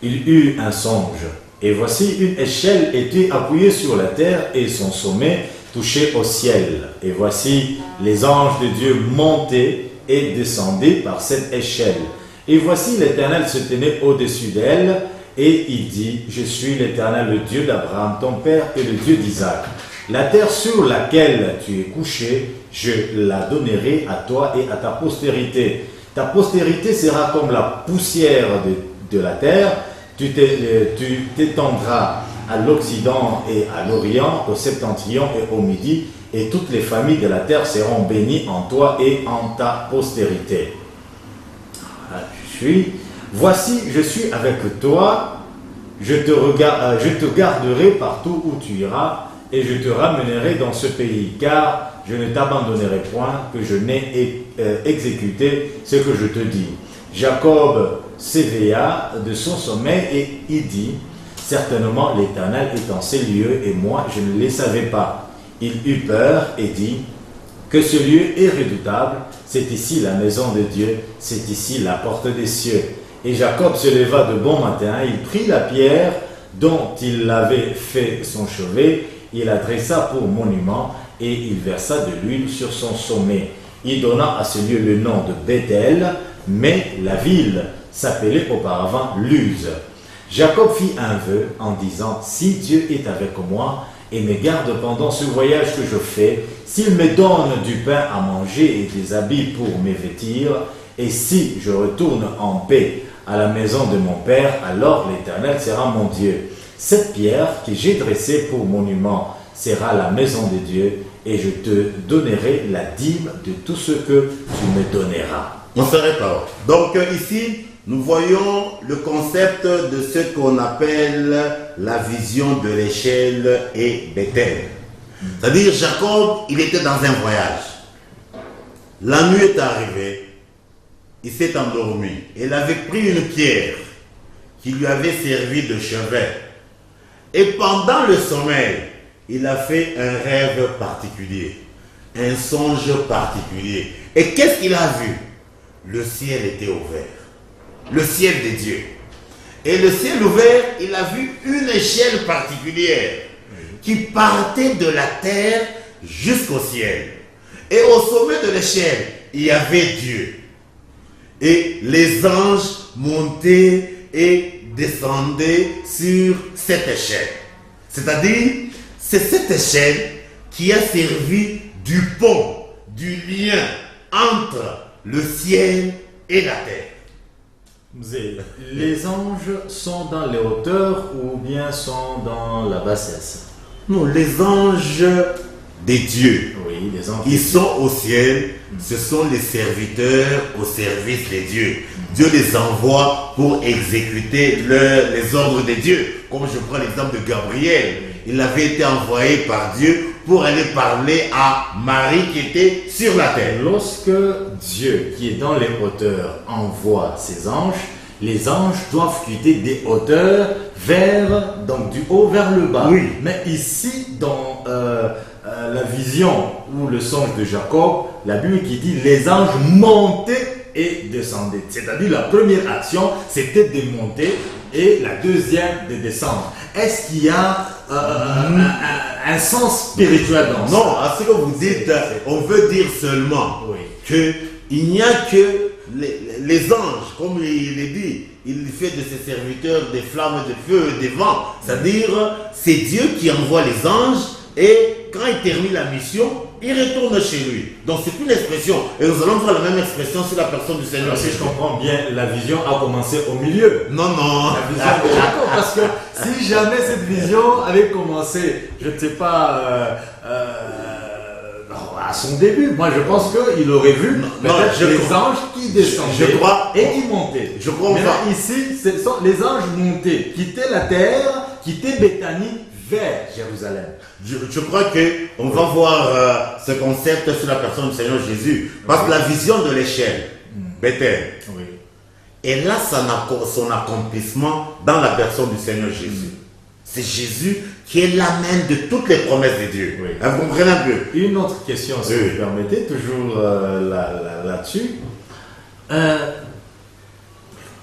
Il eut un songe, et voici une échelle était appuyée sur la terre et son sommet touchait au ciel. Et voici les anges de Dieu montaient et descendaient par cette échelle. Et voici l'Éternel se tenait au-dessus d'elle, et il dit, je suis l'Éternel, le Dieu d'Abraham, ton père, et le Dieu d'Isaac. La terre sur laquelle tu es couché, je la donnerai à toi et à ta postérité. Ta postérité sera comme la poussière de la terre. Tu t'étendras à l'Occident et à l'Orient, au Septentrion et au Midi, et toutes les familles de la terre seront bénies en toi et en ta postérité. Voici, je suis avec toi, je te garderai partout où tu iras, et je te ramènerai dans ce pays, car je ne t'abandonnerai point, que je n'ai exécuté ce que je te dis. Jacob s'éveilla de son sommeil et il dit, certainement l'Éternel est en ces lieux et moi je ne les savais pas. Il eut peur et dit, que ce lieu est redoutable, c'est ici la maison de Dieu, c'est ici la porte des cieux. Et Jacob se leva de bon matin, il prit la pierre dont il avait fait son chevet, il la dressa pour monument et il versa de l'huile sur son sommet. Il donna à ce lieu le nom de Bethel, mais la ville s'appelait auparavant Luz. Jacob fit un vœu en disant, si Dieu est avec moi et me garde pendant ce voyage que je fais, s'il me donne du pain à manger et des habits pour me vêtir, et si je retourne en paix à la maison de mon père, alors l'Éternel sera mon Dieu. Cette pierre que j'ai dressée pour monument sera la maison de Dieu, et je te donnerai la dîme de tout ce que tu me donneras. On s'arrête là. Donc ici, nous voyons le concept de ce qu'on appelle la vision de l'échelle et Bethel. C'est-à-dire Jacob, il était dans un voyage. La nuit est arrivée, il s'est endormi. Il avait pris une pierre qui lui avait servi de chevet. Et pendant le sommeil, il a fait un rêve particulier. un songe particulier. Et qu'est-ce qu'il a vu? Le ciel était ouvert. Le ciel de Dieu. Et le ciel ouvert, il a vu une échelle particulière qui partait de la terre jusqu'au ciel. Et au sommet de l'échelle, il y avait Dieu. Et les anges montaient et descendaient sur cette échelle. C'est-à-dire, c'est cette échelle qui a servi du pont, du lien entre le ciel et la terre. Les anges sont dans les hauteurs ou bien sont dans la bassesse? Non, les anges des dieux, Oui, les anges. ils sont au ciel, ce sont les serviteurs au service des dieux. Dieu les envoie pour exécuter les ordres de Dieu. Comme je prends l'exemple de Gabriel, il avait été envoyé par Dieu pour aller parler à Marie qui était sur la terre. Lorsque Dieu, qui est dans les hauteurs, envoie ses anges, les anges doivent quitter des hauteurs donc du haut vers le bas. Oui. Mais ici, dans la vision ou le songe de Jacob, la Bible qui dit les anges montaient et descendaient. C'est-à-dire la première action, c'était de monter et la deuxième de descendre. Est-ce qu'il y a un sens spirituel dans ça? Non, à ce que vous dites, on veut dire seulement qu'il n'y a que les anges, comme il est dit, il fait de ses serviteurs des flammes de feu et des vents. C'est-à-dire, c'est Dieu qui envoie les anges et quand il termine la mission, il retourne chez lui. Donc c'est une expression. Et nous allons voir la même expression sur la personne du Seigneur. Alors, si je comprends bien, la vision a commencé au milieu. Non, non. La vision de Jacob, parce que si jamais cette vision avait commencé, je ne sais pas, à son début, moi je pense qu'il aurait vu peut-être les anges qui descendaient et qui montaient. Je crois. Mais là, ici, ce sont les anges montés, quittaient la terre, quittaient Béthanie vers Jérusalem. Je crois qu'on va voir ce concept sur la personne du Seigneur Jésus. Parce que la vision de l'échelle, Bethel, et là, son accomplissement dans la personne du Seigneur Jésus. C'est Jésus qui est l'amène de toutes les promesses de Dieu. Vous comprenez un peu? Une autre question, si vous permettez, toujours là-dessus.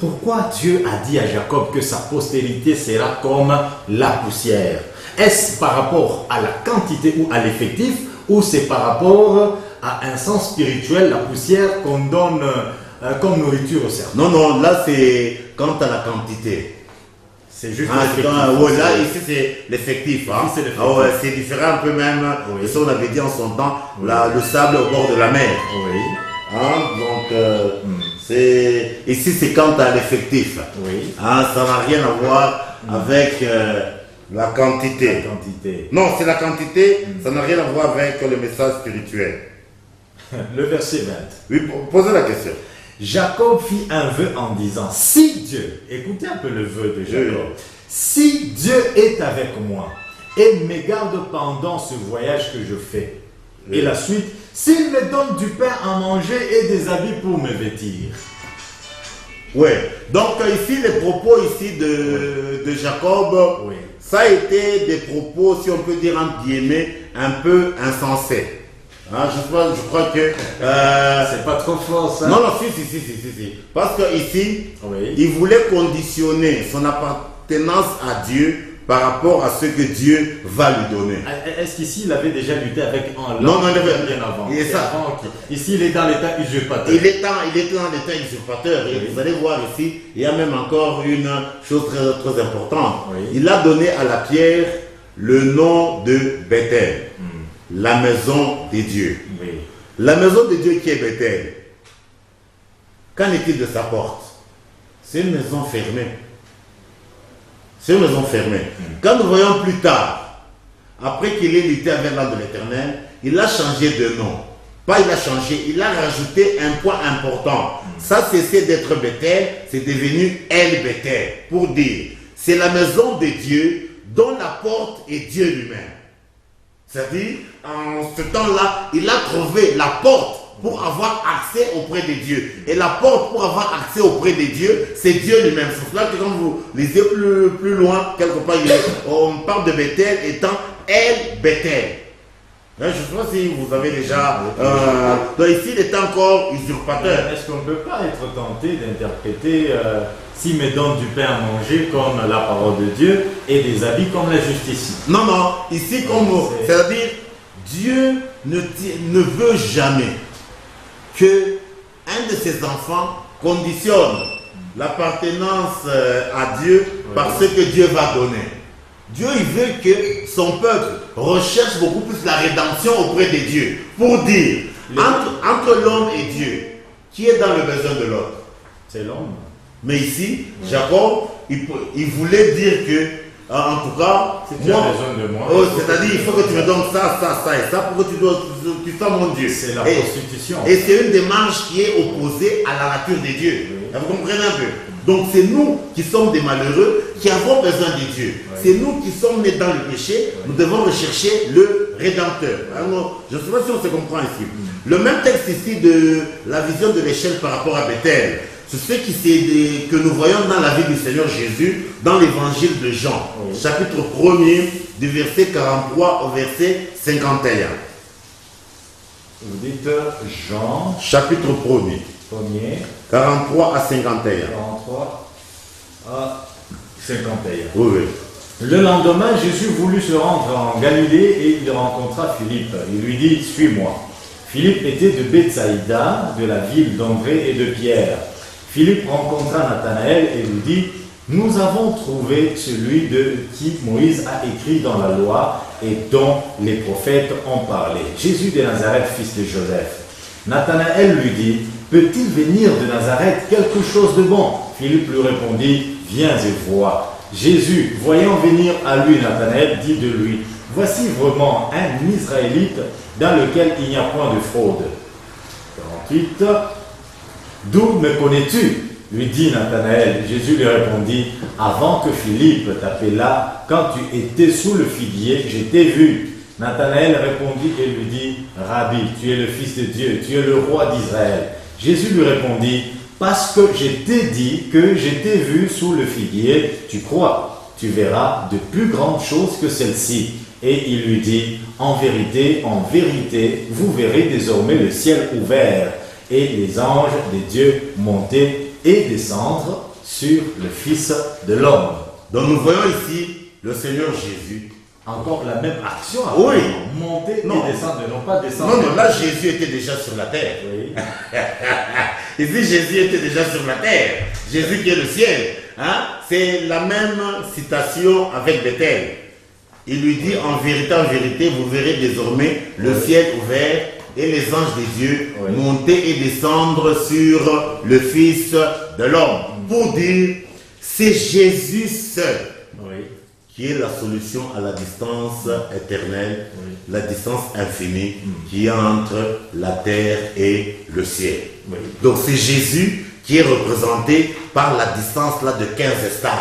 Pourquoi Dieu a dit à Jacob que sa postérité sera comme la poussière? Est-ce par rapport à la quantité ou à l'effectif, ou c'est par rapport à un sens spirituel, la poussière qu'on donne comme nourriture au cerveau? Non, non, là c'est quant à la quantité. C'est juste l'effectif. Là, ici c'est l'effectif. Hein. C'est différent un peu même de ce qu'on avait dit en son temps, le sable au bord de la mer. Ici c'est quant à l'effectif. Ça n'a rien à voir avec la quantité. Non, c'est la quantité, ça n'a rien à voir avec le message spirituel. Le verset 20. Oui, posez la question. Jacob fit un vœu en disant, si Dieu, écoutez un peu le vœu de Jacob, si Dieu est avec moi et me garde pendant ce voyage que je fais, et la suite, s'il me donne du pain à manger et des habits pour me vêtir. Donc ici, les propos ici de Jacob, ça a été des propos, si on peut dire entre guillemets, un peu insensés. Je crois que... c'est pas trop fort ça. Non, si. Parce que ici, il voulait conditionner son appartenance à Dieu par rapport à ce que Dieu va lui donner. Est-ce qu'ici il avait déjà lutté avec un Non, il avait bien avant. Ici il est dans l'état usurpateur. Il est dans l'état usurpateur. Et vous allez voir ici, il y a même encore une chose très, très importante. Il a donné à la pierre le nom de Bethel. La maison de Dieu. La maison de Dieu qui est Bethel. Qu'en est-il de sa porte? C'est une maison fermée. Quand nous voyons plus tard, après qu'il ait lutté avec l'âme de l'Éternel, il a changé de nom. Pas il a changé, il a rajouté un point important. Ça cessait d'être Bethel, c'est devenu El Bethel. Pour dire, c'est la maison de Dieu dont la porte est Dieu lui-même. C'est-à-dire, en ce temps-là, il a trouvé la porte pour avoir accès auprès de Dieu. Et la porte pour avoir accès auprès de Dieu, c'est Dieu lui-même. C'est pour cela que quand vous lisez plus loin, quelque part, on parle de Bethel étant El Bethel. Je ne sais pas si vous avez déjà... donc ici, il était encore usurpateur. Est-ce qu'on ne peut pas être tenté d'interpréter s'il me donne du pain à manger comme la parole de Dieu et des habits comme la justice? Non, non. Ici, comme c'est-à-dire, Dieu ne veut jamais que un de ses enfants conditionne l'appartenance à Dieu par ce que Dieu va donner. Dieu, il veut que son peuple recherche beaucoup plus la rédemption auprès de Dieu. Pour dire, entre l'homme et Dieu, qui est dans le besoin de l'autre? C'est l'homme. Mais ici, Jacob, il voulait dire que, en tout cas, tu as besoin de moi. C'est-à-dire, il faut que tu me donnes ça, ça, ça et ça pour que tu sois mon Dieu. C'est la prostitution. Et c'est une démarche qui est opposée à la nature de Dieu. Oui. Vous comprenez un peu? Donc c'est nous qui sommes des malheureux, qui avons besoin de Dieu. Oui. C'est nous qui sommes nés dans le péché, oui. Nous devons rechercher le Rédempteur. Alors, je ne sais pas si on se comprend ici. Le même texte ici de la vision de l'échelle par rapport à Bethel, c'est ce que nous voyons dans la vie du Seigneur Jésus, dans l'évangile de Jean, chapitre 1er, du verset 43 au verset 51. Vous dites Jean, chapitre 1er. 43 à 51. 43 à 51. Oui, oui. Le lendemain, Jésus voulut se rendre en Galilée et il rencontra Philippe. Il lui dit, suis-moi. Philippe était de Bethsaïda, de la ville d'André et de Pierre. Philippe rencontra Nathanaël et lui dit, nous avons trouvé celui de qui Moïse a écrit dans la loi et dont les prophètes ont parlé. Jésus de Nazareth, fils de Joseph. Nathanaël lui dit, peut-il venir de Nazareth quelque chose de bon? Philippe lui répondit, viens et vois. Jésus, voyant venir à lui Nathanaël, dit de lui, voici vraiment un Israélite dans lequel il n'y a point de fraude. 48. D'où me connais-tu? Lui dit Nathanaël. Jésus lui répondit, avant que Philippe t'appelât, quand tu étais sous le figuier, je t'ai vu. Nathanaël répondit et lui dit, Rabbi, tu es le Fils de Dieu, tu es le roi d'Israël. Jésus lui répondit, parce que je t'ai dit que je t'ai vu sous le figuier, tu crois, tu verras de plus grandes choses que celles-ci. Et il lui dit, en vérité, vous verrez désormais le ciel ouvert et les anges de Dieu monter et descendre sur le Fils de l'homme. Donc nous voyons ici le Seigneur Jésus. Encore la même action. Oui. Monter et descendre, non pas descendre. Non, là Jésus était déjà sur la terre. Oui. Ici Jésus était déjà sur la terre. Jésus qui est le ciel. Hein? C'est la même citation avec Bethel. Il lui dit, en vérité, vous verrez désormais le ciel ouvert et les anges de Dieu monter et descendre sur le Fils de l'homme. Pour dire, c'est Jésus seul qui est la solution à la distance éternelle, la distance infinie qui est entre la terre et le ciel. Donc c'est Jésus qui est représenté par la distance là de 15 stades.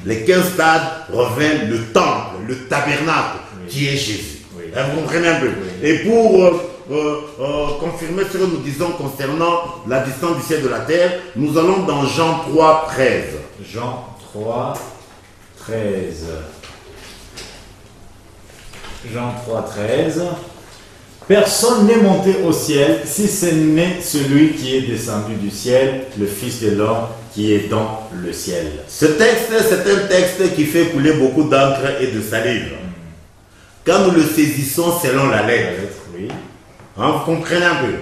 Les 15 stades révèlent le temple, le tabernacle qui est Jésus. Vous comprenez un peu? Et pour confirmer ce que nous disons concernant la distance du ciel de la terre, nous allons dans Jean 3, 13. Jean 3, 13. Jean 3, 13. Personne n'est monté au ciel si ce n'est celui qui est descendu du ciel, le Fils de l'homme qui est dans le ciel. Ce texte, c'est un texte qui fait couler beaucoup d'encre et de salive. Quand nous le saisissons selon la lettre, vous comprenez un peu.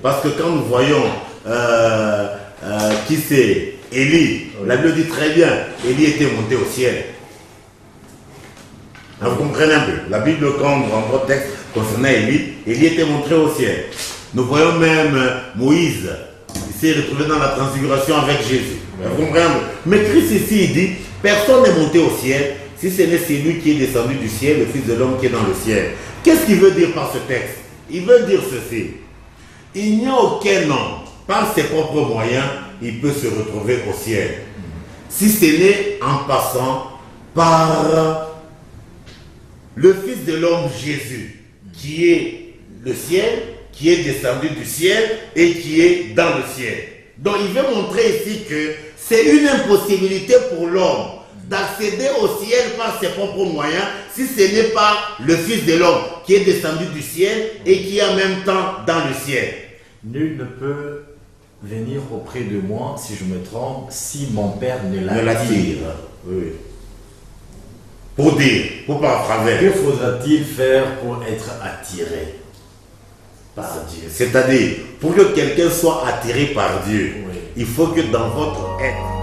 Parce que quand nous voyons qui c'est Élie, la Bible dit très bien, Élie était monté au ciel. Vous comprenez un peu. La Bible, quand on voit le texte concernant Élie, Élie était monté au ciel. Nous voyons même Moïse, il s'est retrouvé dans la transfiguration avec Jésus. Vous comprenez un peu. Mais Christ ici, il dit, personne n'est monté au ciel, si ce n'est celui qui est descendu du ciel, le Fils de l'homme qui est dans le ciel. Qu'est-ce qu'il veut dire par ce texte? Il veut dire ceci. Il n'y a aucun homme, par ses propres moyens, il peut se retrouver au ciel. Si ce n'est en passant par le Fils de l'homme Jésus, qui est le ciel, qui est descendu du ciel et qui est dans le ciel. Donc il veut montrer ici que c'est une impossibilité pour l'homme d'accéder au ciel par ses propres moyens si ce n'est pas le Fils de l'homme qui est descendu du ciel et qui est en même temps dans le ciel. Nul ne peut venir auprès de moi, si je me trompe, si mon Père ne Ne l'attire. l'attire. Oui. Pour dire, pour paraphraser. Que faudra-t-il faire pour être attiré Par Dieu. C'est-à-dire, pour que quelqu'un soit attiré par Dieu, Oui. il faut que dans votre être,